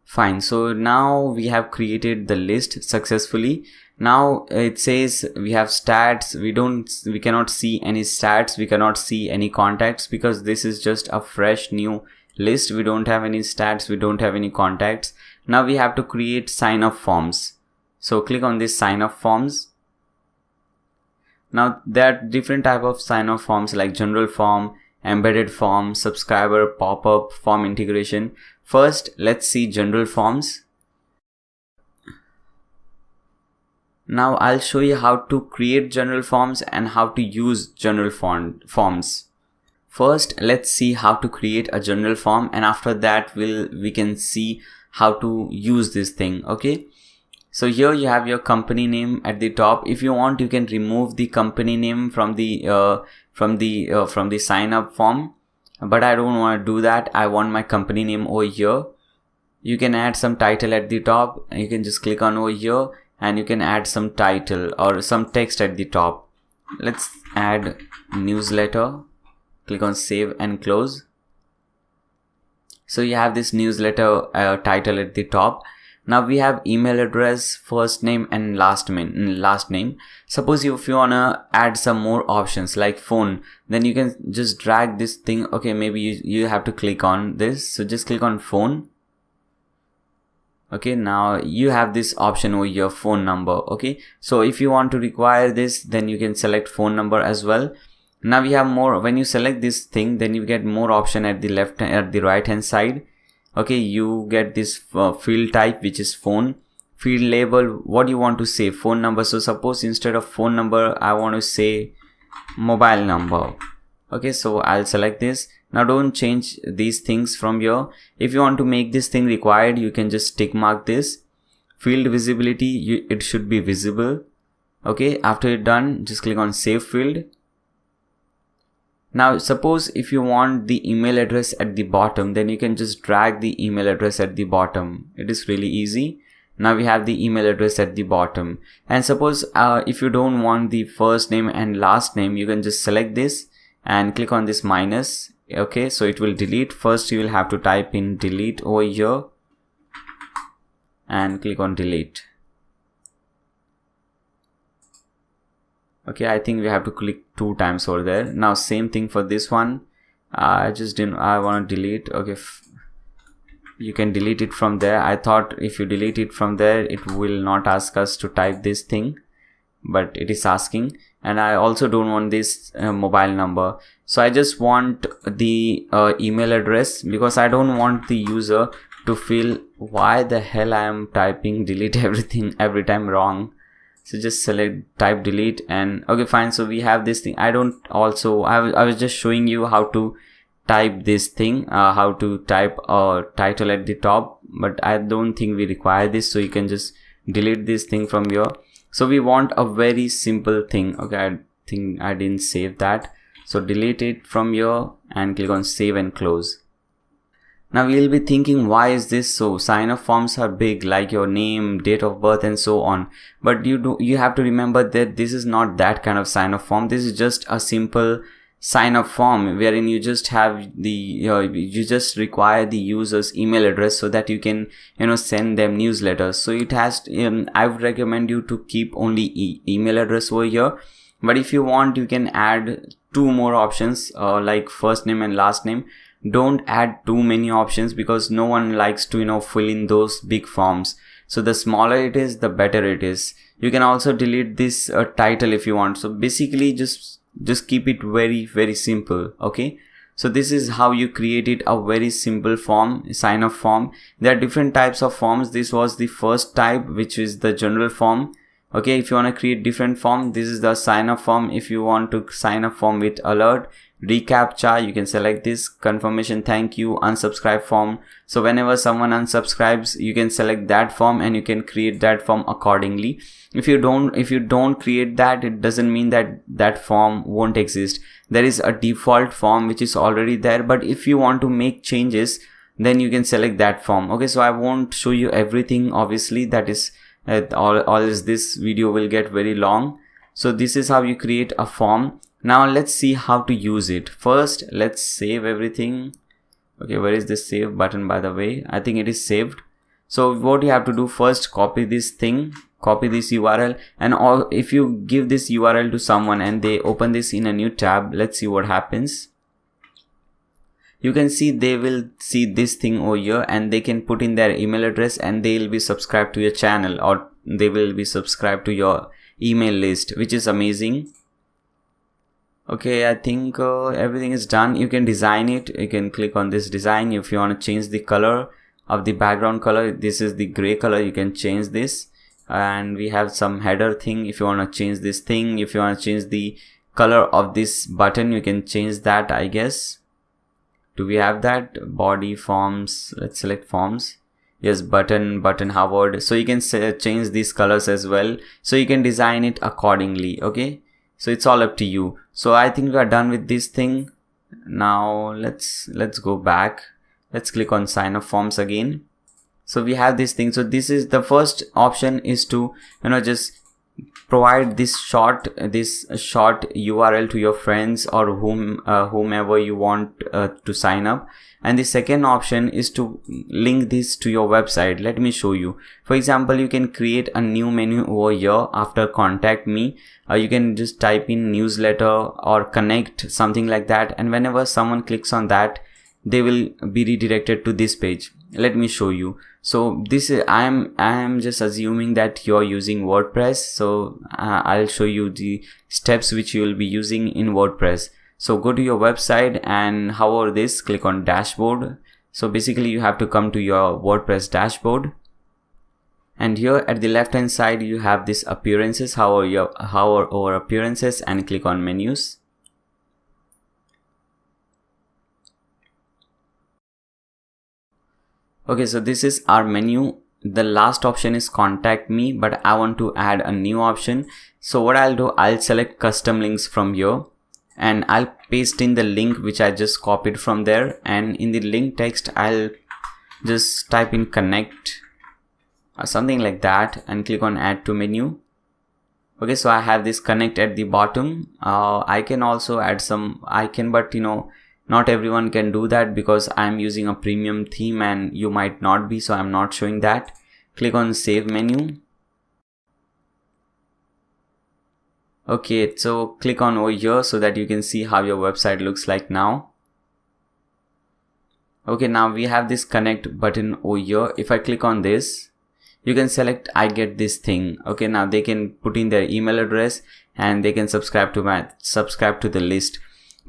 Fine. So now we have created the list successfully. Now it says we have stats. We cannot see any stats. We cannot see any contacts, because this is just a fresh new list. We don't have any stats. We don't have any contacts. Now we have to create sign up forms. So click on this sign up forms. Now there are different type of sign up forms like general form, embedded form, subscriber, pop-up, form integration. First, let's see general forms. Now I'll show you how to create general forms and how to use general forms. First, let's see how to create a general form, and after that we can see how to use this thing. Okay. So here you have your company name at the top. If you want, you can remove the company name from the sign up form, but I don't want to do that. I want my company name over here. You can add some title at the top. You can just click on over here and you can add some title or some text at the top. Let's add newsletter, click on save and close. So you have this newsletter title at the top. Now we have email address, first name and last name. Suppose if you wanna add some more options like phone, then you can just drag this thing. Okay, maybe you have to click on this, so just click on phone. Okay, now you have this option over your phone number. Okay, so if you want to require this, then you can select phone number as well. Now we have more. When you select this thing, then you get more option at the right hand side. Okay, you get this field type, which is phone. Field label, what you want to say, phone number. So suppose instead of phone number, I want to say mobile number. Okay, so I'll select this. Now don't change these things from here. If you want to make this thing required, you can just tick mark this. Field visibility, it should be visible. Okay, after you're done, just click on save field. Now suppose if you want the email address at the bottom, then you can just drag the email address at the bottom. It is really easy. Now we have the email address at the bottom. And suppose if you don't want the first name and last name, you can just select this and click on this minus. Okay, so it will delete. First you will have to type in delete over here and click on delete. Okay, I think we have to click 2 times over there. Now same thing for this one. I want to delete. Okay, you can delete it from there. I thought if you delete it from there, it will not ask us to type this thing, but it is asking. And I also don't want this mobile number. So I just want the email address, because I don't want the user to feel why the hell I am typing delete everything every time wrong. So just select type delete and okay, fine. So we have this thing. I was just showing you how to type this thing, how to type a title at the top, but I don't think we require this. So you can just delete this thing from here. So we want a very simple thing. Okay, I think I didn't save that. So delete it from here and click on save and close. Now you'll be thinking, why is this so? Sign up forms are big, like your name, date of birth and so on. But you have to remember that this is not that kind of sign up form. This is just a simple sign up form wherein you just have you just require the user's email address so that you can send them newsletters. So it has I would recommend you to keep only email address over here. But if you want, you can add 2 more options like first name and last name. Don't add too many options, because no one likes to fill in those big forms. So the smaller it is, the better it is. You can also delete this title if you want. So basically just keep it very, very simple. Okay, so this is how you created a very simple form, sign up form. There are different types of forms. This was the first type, which is the general form. Okay, if you want to create different form, this is the sign up form. If you want to sign up form with alert, reCAPTCHA, you can select this, confirmation, thank you, unsubscribe form. So whenever someone unsubscribes, you can select that form and you can create that form accordingly. If you don't create that, it doesn't mean that that form won't exist. There is a default form which is already there, but if you want to make changes, then you can select that form. Okay, so I won't show you everything, obviously. That is this video will get very long. So this is how you create a form. Now let's see how to use it. First, let's save everything. Okay, where is this save button, by the way? I think it is saved. So what you have to do first, copy this thing, copy this URL, and if you give this URL to someone and they open this in a new tab, let's see what happens. You can see they will see this thing over here and they can put in their email address and they will be subscribed to your channel, or they will be subscribed to your email list, which is amazing. Okay, I think everything is done. You can design it. You can click on this design. If you want to change the color of the background color, this is the gray color, you can change this. And we have some header thing. If you want to change this thing, if you want to change the color of this button, you can change that, I guess. Do we have that? Body, forms, let's select forms. Yes, button hovered. So you can change these colors as well. So you can design it accordingly. Okay, so it's all up to you. So I think we are done with this thing. Now let's go back. Let's click on sign up forms again. So we have this thing. So this is the first option, is to just provide this short URL to your friends or whomever you want to sign up. And the second option is to link this to your website. Let me show you. For example, you can create a new menu over here after contact me. You can just type in newsletter or connect, something like that, and whenever someone clicks on that, they will be redirected to this page. Let me show you. So this is, I am just assuming that you're using WordPress, so I'll show you the steps which you will be using in WordPress. So go to your website and hover this, click on dashboard. So basically you have to come to your WordPress dashboard, and here at the left hand side you have this appearances. Hover over appearances and click on menus. Okay, so this is our menu. The last option is contact me, but I want to add a new option. So what I'll do, I'll select custom links from here and I'll paste in the link which I just copied from there, and in the link text I'll just type in connect or something like that and click on add to menu. Okay, so I have this connect at the bottom. I can also add some icon, but not everyone can do that because I'm using a premium theme and you might not be, so I'm not showing that. Click on save menu. Okay, so click on over here so that you can see how your website looks like now. Okay, now we have this connect button over here. If I click on this, you can select I get this thing. Okay, now they can put in their email address and they can subscribe to the list.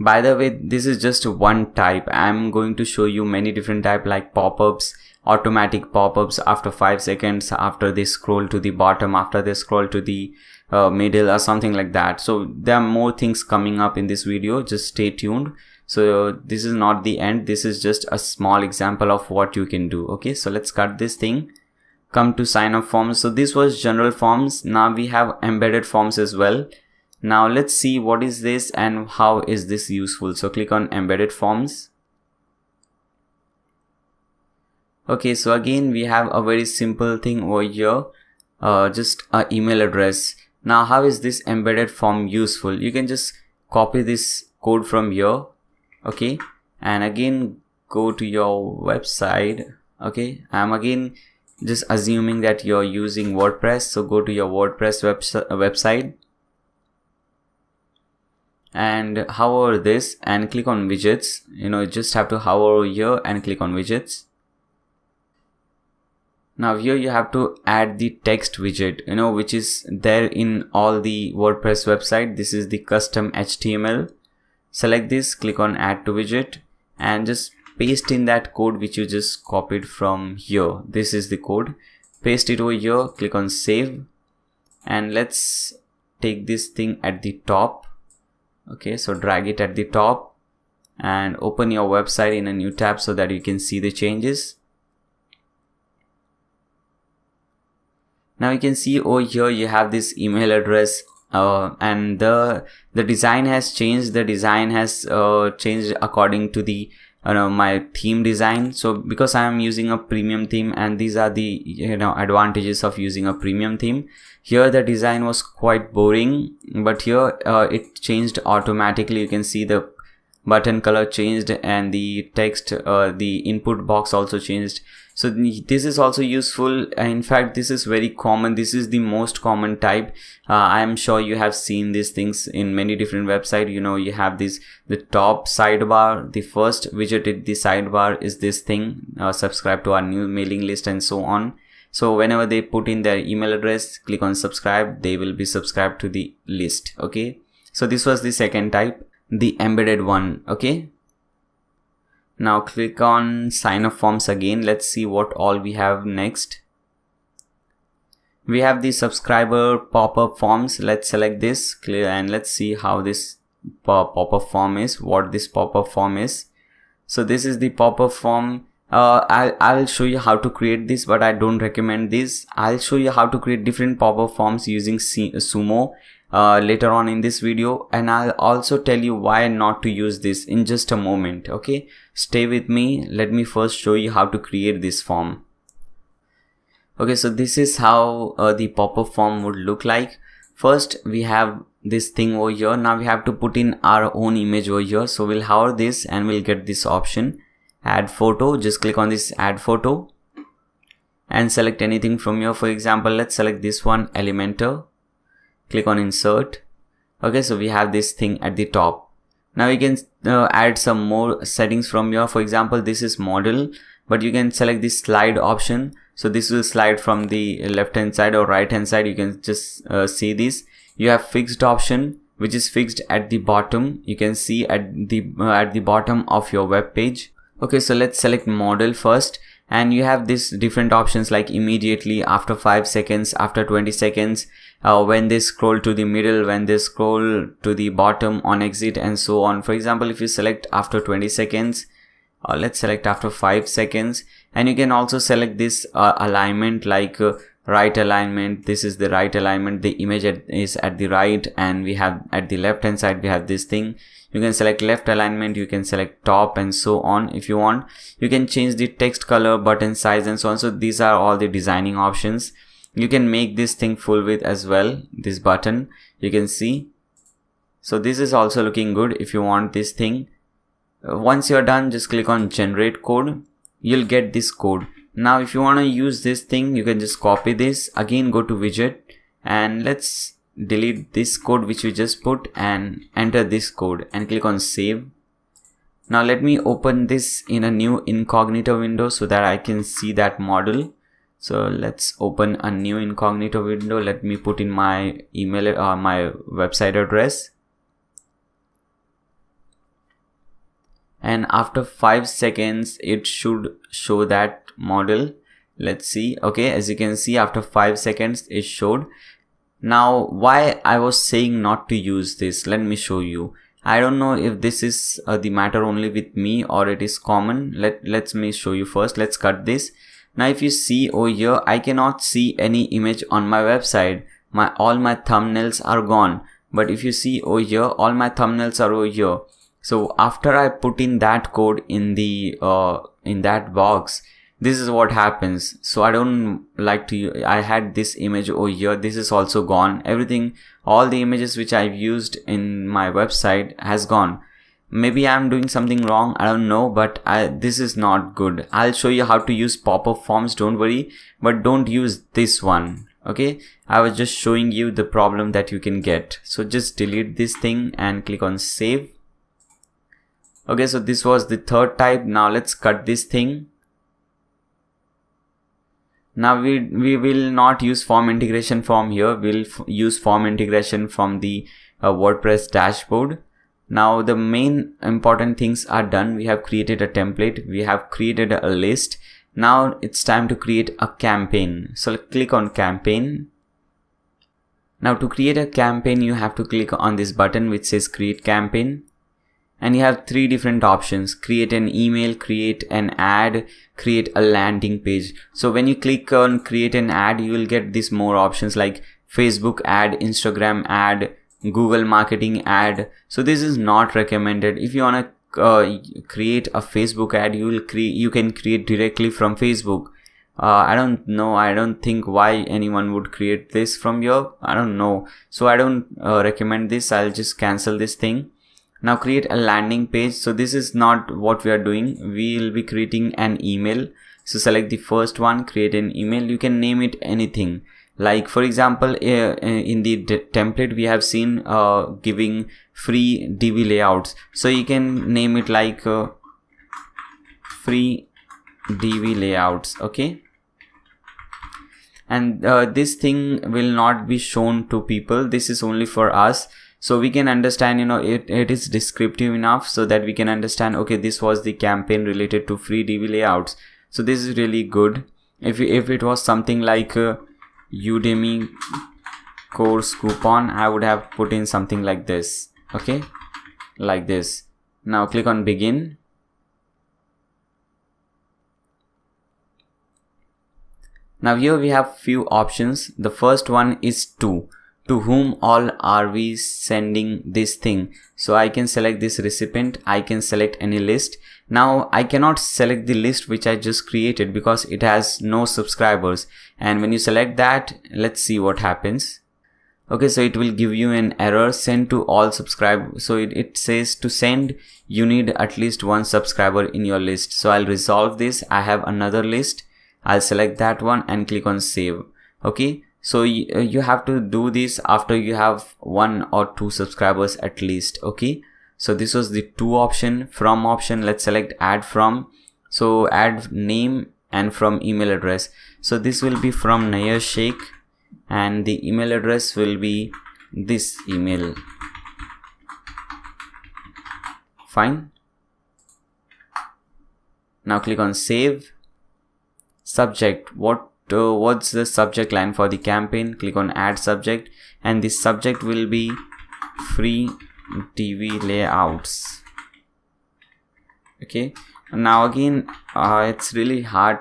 By the way, this is just one type. I'm going to show you many different types like pop-ups, automatic pop-ups after 5 seconds, after they scroll to the bottom, after they scroll to the middle or something like that. So there are more things coming up in this video. Just stay tuned. So this is not the end. This is just a small example of what you can do. Okay, so let's cut this thing. Come to sign up forms. So this was general forms. Now we have embedded forms as well. Now let's see what is this and how is this useful. So click on embedded forms. Okay, so again we have a very simple thing over here, just an email address. Now how is this embedded form useful? You can just copy this code from here, okay, and again go to your website. Okay, I'm again just assuming that you're using WordPress, so go to your WordPress website and hover this and click on widgets. You just have to hover here and click on widgets. Now here you have to add the text widget, which is there in all the WordPress website. This is the custom HTML. Select this, click on add to widget and just paste in that code which you just copied from here. This is the code. Paste it over here, click on save, and let's take this thing at the top. Okay, so drag it at the top and open your website in a new tab so that you can see the changes. Now you can see over here you have this email address and the design has changed. The design has changed according to the my theme design. So because I am using a premium theme, and these are the advantages of using a premium theme. Here the design was quite boring, but here it changed automatically. You can see the button color changed and the text, the input box also changed. So this is also useful. In fact, this is very common. This is the most common type. I am sure you have seen these things in many different websites. You have this, the top sidebar, the first widget at the sidebar is this thing, subscribe to our new mailing list and so on. So whenever they put in their email address, click on subscribe, they will be subscribed to the list. Okay, so this was the second type, the embedded one. Okay, now click on sign up forms again. Let's see what all we have next. We have the subscriber pop-up forms. Let's select this, clear, and let's see how this pop-up form is, what this pop-up form is. So this is the pop-up form. I'll show you how to create this, but I don't recommend this. I'll show you how to create different pop-up forms using Sumo later on in this video, and I'll also tell you why not to use this in just a moment. Okay, stay with me. Let me first show you how to create this form. Okay, so this is how the pop-up form would look like. First we have this thing over here. Now we have to put in our own image over here. So we'll hover this and we'll get this option, add photo. Just click on this add photo and select anything from here. For example, let's select this one, Elementor. Click on insert. Okay, so we have this thing at the top. Now you can add some more settings from here. For example, this is model, but you can select this slide option. So this will slide from the left hand side or right hand side. You can just see this. You have fixed option, which is fixed at the bottom. You can see at the bottom of your web page. Okay, so let's select model first. And you have these different options like immediately, after 5 seconds, after 20 seconds, when they scroll to the middle, when they scroll to the bottom, on exit, and so on. For example, if you select after 20 seconds, let's select after 5 seconds, and you can also select this alignment like right alignment. This is the right alignment. The image is at the right, and we have at the left hand side we have this thing. You can select left alignment, you can select top, and so on. If you want, you can change the text color, button size, and so on. So these are all the designing options. You can make this thing full width as well, this button, you can see. So this is also looking good. If you want this thing, once you're done, just click on generate code. You'll get this code. Now if you want to use this thing, you can just copy this, again go to widget, and let's delete this code which we just put and enter this code and click on save. Now let me open this in a new incognito window so that I can see that model. So let's open a new incognito window. Let me put in my email or my website address. And after 5 seconds, it should show that model. Let's see. Okay, as you can see, after 5 seconds, it showed. Now, why I was saying not to use this, let me show you. I don't know if this is the matter only with me or it is common. Let me show you first. Let's cut this. Now, if you see over here, I cannot see any image on my website. All my thumbnails are gone. But if you see over here, all my thumbnails are over here. So after I put in that code in the in that box, this is what happens. So I don't like to, I had this image over here. This is also gone. Everything, all the images which I've used in my website has gone. Maybe I'm doing something wrong. I don't know, but this is not good. I'll show you how to use pop-up forms. Don't worry, but don't use this one. Okay. I was just showing you the problem that you can get. So just delete this thing and click on save. Okay. So this was the third type. Now let's cut this thing. Now we will not use form integration from here. We'll use form integration from the WordPress dashboard. Now the main important things are done. We have created a template. We have created a list. Now it's time to create a campaign. So click on campaign. Now to create a campaign, you have to click on this button which says create campaign. And you have 3 different options: create an email, create an ad, create a landing page. So when you click on create an ad, you will get these more options like Facebook ad, Instagram ad, Google marketing ad. So this is not recommended. If you want to create a Facebook ad, you can create directly from Facebook. I don't know. I don't think why anyone would create this from here. I don't know. So I don't recommend this. I'll just cancel this thing. Now create a landing page. So this is not what we are doing. We will be creating an email. So select the first one, create an email. You can name it anything. Like for example, in the template we have seen giving free DB layouts. So you can name it like free DB layouts. Okay. And this thing will not be shown to people. This is only for us. So we can understand, it is descriptive enough so that we can understand, okay, this was the campaign related to free DB layouts. So this is really good. If it was something like Udemy course coupon, I would have put in something like this. Okay, like this. Now click on begin. Now here we have few options. The first one is to whom all are we sending this thing. So I can select this recipient. I can select any list. Now I cannot select the list which I just created because it has no subscribers. And when you select that, let's see what happens. Okay, so it will give you an error, send to all subscribers. So it says to send, you need at least one subscriber in your list. So I'll resolve this. I have another list. I'll select that one and click on save. Okay, so you have to do this after you have 1 or 2 subscribers at least. Okay, so this was the 2 option. From option, let's select add from. So add name and from email address. So this will be from Naya Sheikh, and the email address will be this email. Fine. Now click on save. Subject, what's the subject line for the campaign? Click on add subject, and the subject will be free TV layouts. Okay, now again it's really hard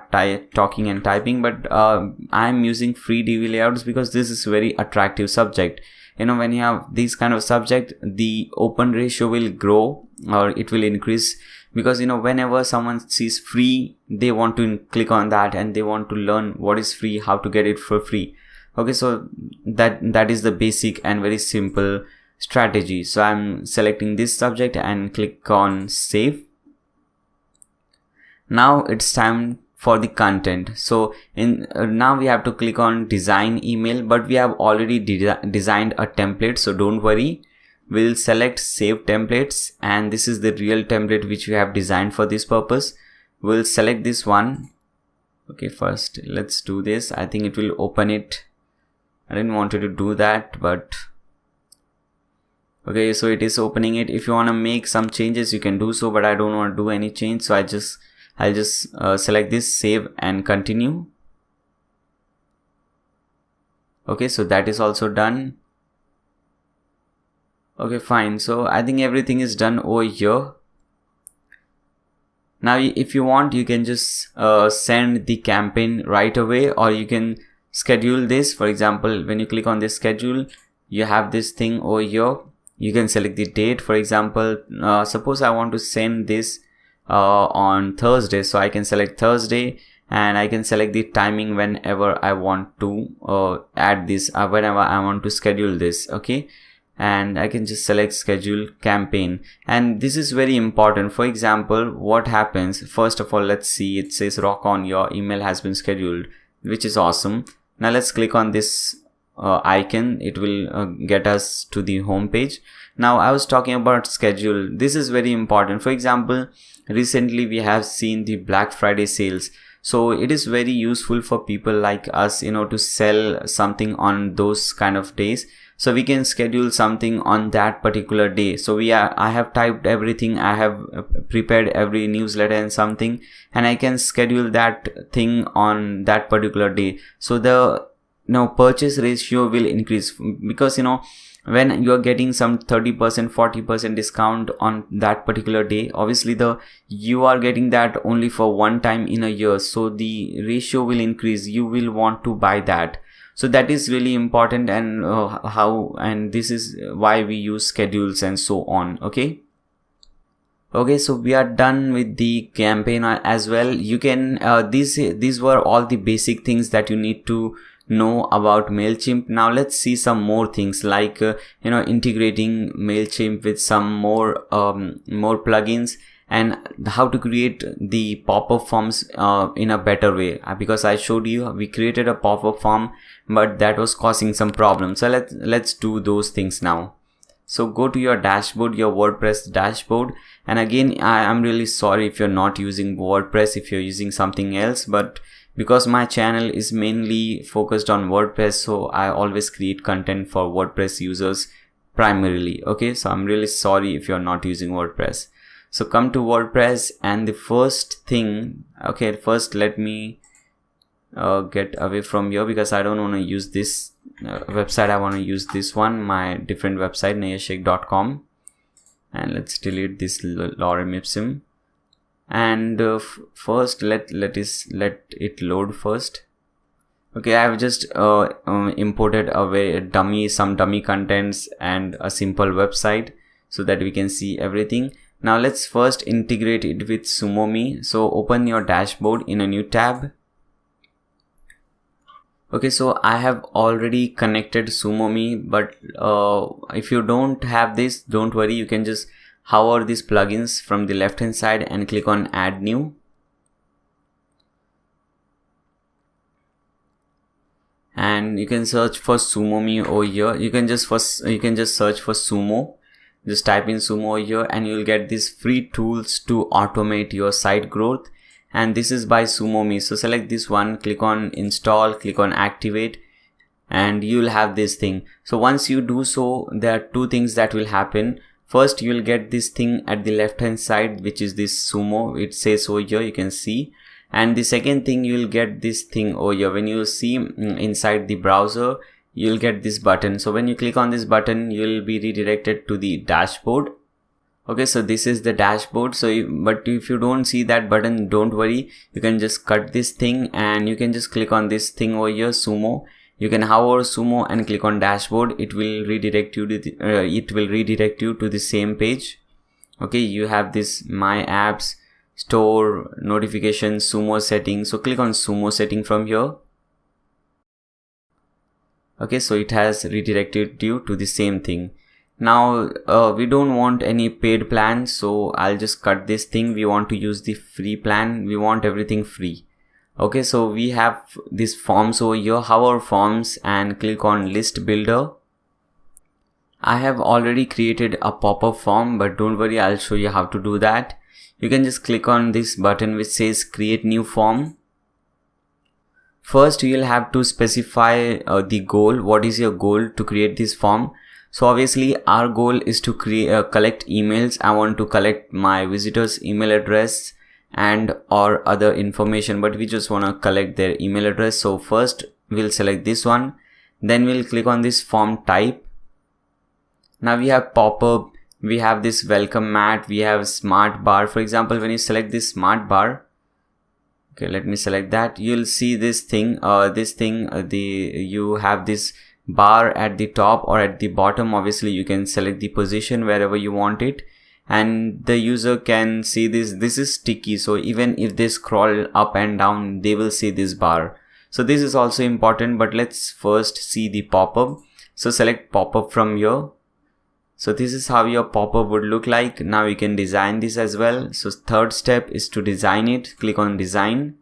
talking and typing, but I'm using free TV layouts because this is very attractive subject. You know, when you have these kind of subject, the open ratio will grow or it will increase, because you know, whenever someone sees free, they want to click on that and they want to learn what is free, how to get it for free. Okay, so that is the basic and very simple strategy. So I'm selecting this subject and click on save. Now it's time for the content. So now we have to click on design email, but we have already designed a template, so don't worry. We'll select save templates, and this is the real template which we have designed for this purpose. We'll select this one. Okay, first let's do this. I think it will open it. I didn't want to do that, but okay, so it is opening it. If you want to make some changes, you can do so, but I don't want to do any change, so I'll just select this, save and continue. Okay, so that is also done. Okay, fine. So I think everything is done over here. Now if you want, you can just send the campaign right away, or you can schedule this. For example, when you click on this schedule, you have this thing over here. You can select the date. For example, suppose I want to send this on Thursday, so I can select Thursday, and I can select the timing whenever I want to add this, whenever I want to schedule this. Okay, and I can just select schedule campaign, and this is very important. For example, what happens, first of all, let's see, it says rock on, your email has been scheduled, which is awesome. Now let's click on this icon. It will get us to the home page. Now I was talking about schedule. This is very important. For example, recently we have seen the Black Friday sales, so it is very useful for people like us, you know, to sell something on those kind of days. So we can schedule something on that particular day. So I have typed everything, I have prepared every newsletter and something, and I can schedule that thing on that particular day. So the purchase ratio will increase, because when you're getting some 30%, 40% discount on that particular day, obviously you are getting that only for one time in a year, so the ratio will increase. You will want to buy that. So that is really important, and this is why we use schedules and so on. Okay, so we are done with the campaign as well. You can these were all the basic things that you need to know about MailChimp. Now let's see some more things, like integrating MailChimp with some more plugins, and how to create the pop-up forms in a better way, because I showed you we created a pop-up form, but that was causing some problems. So let's do those things now. So go to your dashboard, your WordPress dashboard, and again, I'm really sorry if you're not using WordPress, if you're using something else, but because my channel is mainly focused on WordPress, so I always create content for WordPress users primarily. Okay, so I'm really sorry if you're not using WordPress. So come to WordPress, and the first thing, okay, first let me get away from here, because I don't want to use this website. I want to use this one, my different website, nayashik.com, and let's delete this lorem ipsum. And first let it load first. Okay, I've just imported some dummy contents and a simple website so that we can see everything. Now let's first integrate it with Sumo. So open your dashboard in a new tab. Okay, so I have already connected SumoMe, but if you don't have this, don't worry, you can just hover these plugins from the left hand side and click on add new. And you can search for SumoMe over here. You can just search for Sumo. Just type in Sumo over here and you'll get these free tools to automate your site growth. And this is by SumoMe. So select this one, click on install, click on activate, and you'll have this thing. So once you do so, there are two things that will happen. First, you will get this thing at the left hand side, which is this Sumo. It says over here, you can see. And the second thing, you will get this thing over here. When you see inside the browser, you'll get this button. So when you click on this button, you'll be redirected to the dashboard. Okay, so this is the dashboard. But if you don't see that button, don't worry. You can just cut this thing and you can just click on this thing over here, Sumo. You can hover Sumo and click on dashboard. It will redirect you to the same page. Okay, you have this my apps, store, notifications, Sumo settings. So click on Sumo setting from here. Okay, so it has redirected you to the same thing. Now we don't want any paid plan, so I'll just cut this thing. We want to use the free plan. We want everything free. Okay, so we have these forms over here. Hover forms and click on list builder. I have already created a pop-up form, but don't worry, I'll show you how to do that. You can just click on this button which says create new form. First, you'll have to specify the goal. What is your goal to create this form? So obviously our goal is to collect emails. I want to collect my visitors' email address and or other information, but we just want to collect their email address. So first we'll select this one, then we'll click on this form type. Now we have pop-up, we have this welcome mat, we have smart bar. For example, when you select this smart bar, okay, let me select that, you'll see this thing, you have this bar at the top or at the bottom. Obviously you can select the position wherever you want it, and the user can see this. This is sticky, so even if they scroll up and down, they will see this bar. So this is also important, but let's first see the pop-up. So select pop-up from here. So this is how your pop-up would look like. Now you can design this as well. So third step is to design it. Click on design.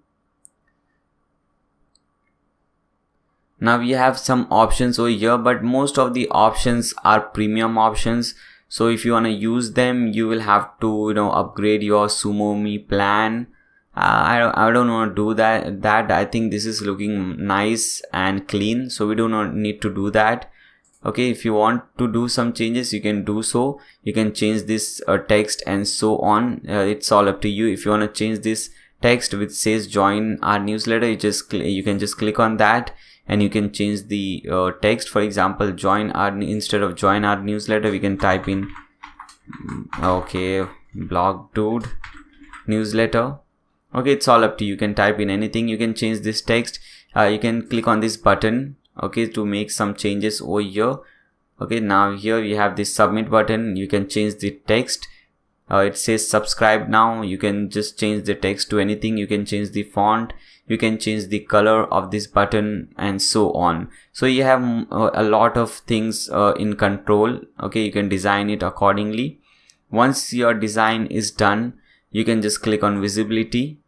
Now we have some options over here, but most of the options are premium options. So if you want to use them, you will have to, upgrade your SumoMe plan. I don't want to do that. I think this is looking nice and clean, so we do not need to do that. Okay, if you want to do some changes, you can do so. You can change this text and so on. It's all up to you. If you want to change this text which says join our newsletter, you can just click on that. And you can change the text. For example, instead of join our newsletter, we can type in blog dude newsletter. Okay, it's all up to you. You can type in anything. You can change this text. You can click on this button, okay, to make some changes over here. Okay, now here we have this submit button. You can change the text. It says subscribe now. You can just change the text to anything. You can change the font. You can change the color of this button and so on. So you have a lot of things in control. Okay, you can design it accordingly. Once your design is done, you can just click on visibility.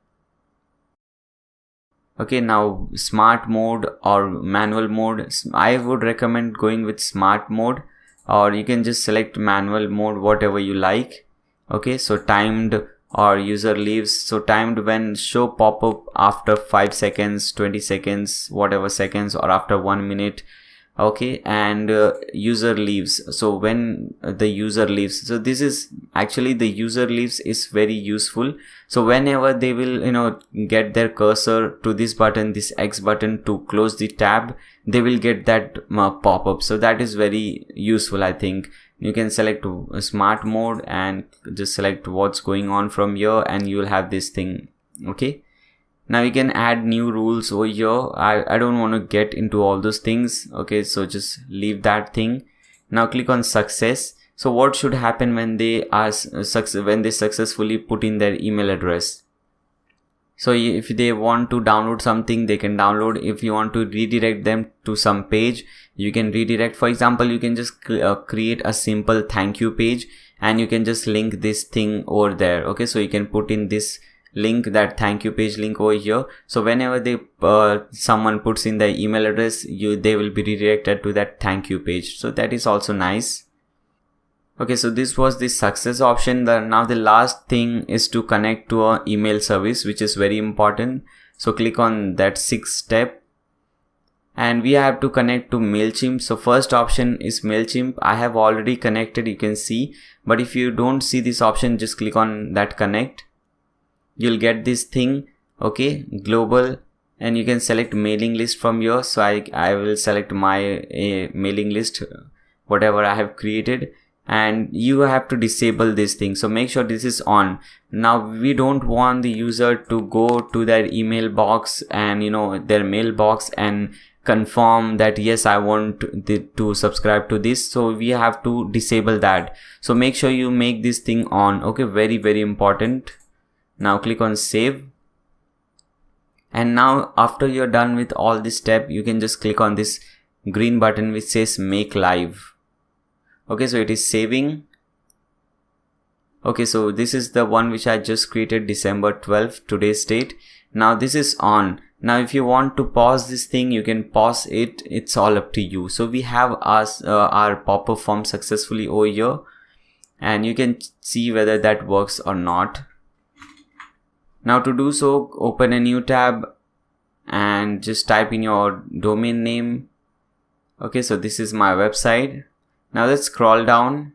Okay, now smart mode or manual mode. I would recommend going with smart mode, or you can just select manual mode, whatever you like. Okay, so timed or user leaves. So timed, when show pop-up after 5 seconds, 20 seconds, whatever seconds, or after 1 minute. Okay, and user leaves. So when the user leaves, so this is actually, the user leaves is very useful. So whenever they will get their cursor to this button, this X button, to close the tab, they will get that pop-up. So that is very useful, I think. You can select smart mode and just select what's going on from here, and you will have this thing. Okay, now you can add new rules over here. I don't want to get into all those things. Okay, so just leave that thing. Now click on success. So what should happen when they successfully put in their email address? So if they want to download something, they can download. If you want to redirect them to some page, you can redirect. For example, you can just create a simple thank you page and you can just link this thing over there. Okay, so you can put in this link, that thank you page link over here. So whenever they someone puts in the email address, they will be redirected to that thank you page. So that is also nice. Okay, so this was the success option. Now the last thing is to connect to our email service, which is very important. So click on that 6th step and we have to connect to MailChimp. So first option is MailChimp. I have already connected, you can see, but if you don't see this option, just click on that connect. You'll get this thing, okay, global, and you can select mailing list from here. So I will select my mailing list, whatever I have created, and you have to disable this thing. So make sure this is on. Now we don't want the user to go to their email box and their mailbox and confirm that yes, I want to subscribe to this. So we have to disable that. So make sure you make this thing on. Okay, very, very important. Now click on save. And now after you're done with all this step, you can just click on this green button which says make live. Okay, so it is saving. Okay, so this is the one which I just created, December 12th, today's date. Now this is on. Now if you want to pause this thing, you can pause it. It's all up to you. So we have our pop-up form successfully over here, and you can see whether that works or not. Now to do so, open a new tab and just type in your domain name. Okay, so this is my website. Now let's scroll down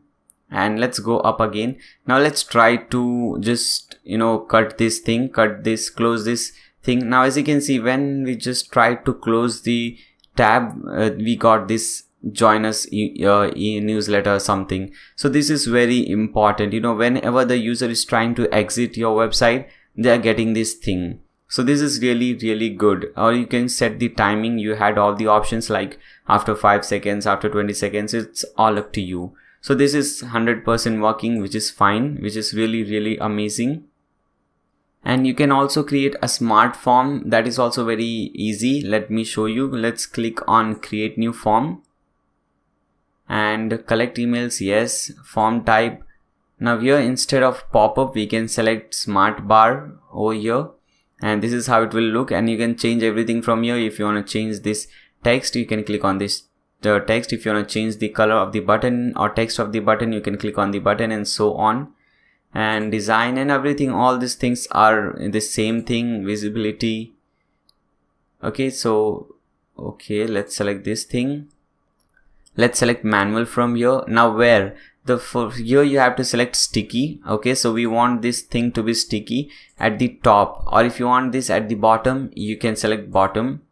and let's go up again. Now let's try to just cut this thing, close this thing. Now as you can see, when we just try to close the tab, we got this join us e-newsletter or something. So this is very important. Whenever the user is trying to exit your website, they are getting this thing. So this is really, really good. Or you can set the timing. You had all the options like after 5 seconds, after 20 seconds, it's all up to you. So this is 100% working, which is fine, which is really, really amazing. And you can also create a smart form. That is also very easy. Let me show you. Let's click on create new form and collect emails. Yes, form type. Now here, instead of pop-up, we can select smart bar over here, and this is how it will look. And you can change everything from here. If you want to change this text, you can click on this text. If you want to change the color of the button or text of the button, you can click on the button, and so on. And design and everything, all these things are the same thing. Visibility. Okay, so let's select this thing. Let's select manual from here. Now here you have to select sticky. Okay, so we want this thing to be sticky at the top, or if you want this at the bottom, you can select bottom.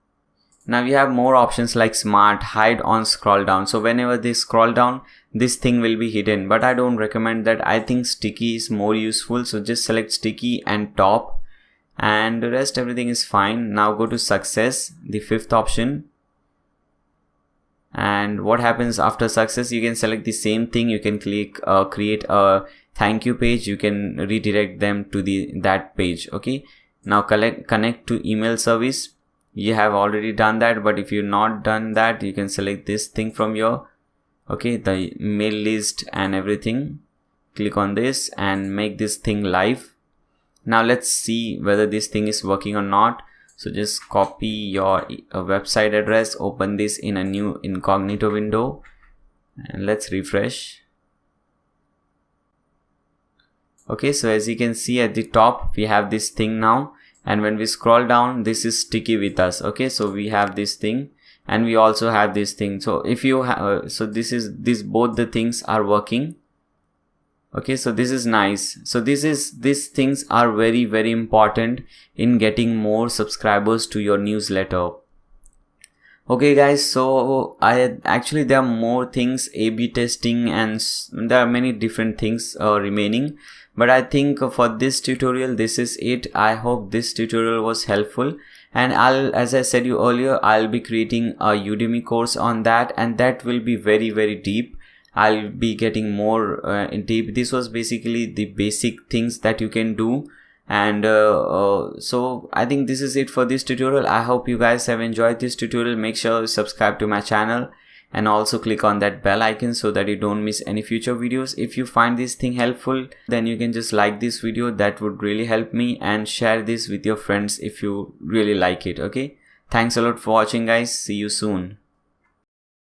Now we have more options like smart, hide on scroll down. So whenever they scroll down, this thing will be hidden, but I don't recommend that. I think sticky is more useful. So just select sticky and top, and the rest everything is fine. Now go to success, the 5th option. And what happens after success, you can select the same thing. You can click create a thank you page. You can redirect them to that page. Okay, now connect to email service. You have already done that, but if you've not done that, you can select this thing from here. Okay, the mail list and everything. Click on this and make this thing live. Now let's see whether this thing is working or not. So just copy your website address, open this in a new incognito window, and let's refresh. Okay, so as you can see at the top, we have this thing now, and when we scroll down, this is sticky with us. Okay, so we have this thing, and we also have this thing. So if you have, so both the things are working. Okay, so this is nice. So these things are very, very important in getting more subscribers to your newsletter. Okay guys, so there are more things, A/B testing, and there are many different things remaining. But I think for this tutorial, this is it. I hope this tutorial was helpful. And as I said you earlier, I'll be creating a Udemy course on that, and that will be very, very deep. I'll be getting more in deep. This was basically the basic things that you can do, And so I think this is it for this tutorial. I hope you guys have enjoyed this tutorial. Make sure you subscribe to my channel and also click on that bell icon so that you don't miss any future videos. If you find this thing helpful, then you can just like this video. That would really help me, and share this with your friends if you really like it. Okay, thanks a lot for watching, guys. See you soon.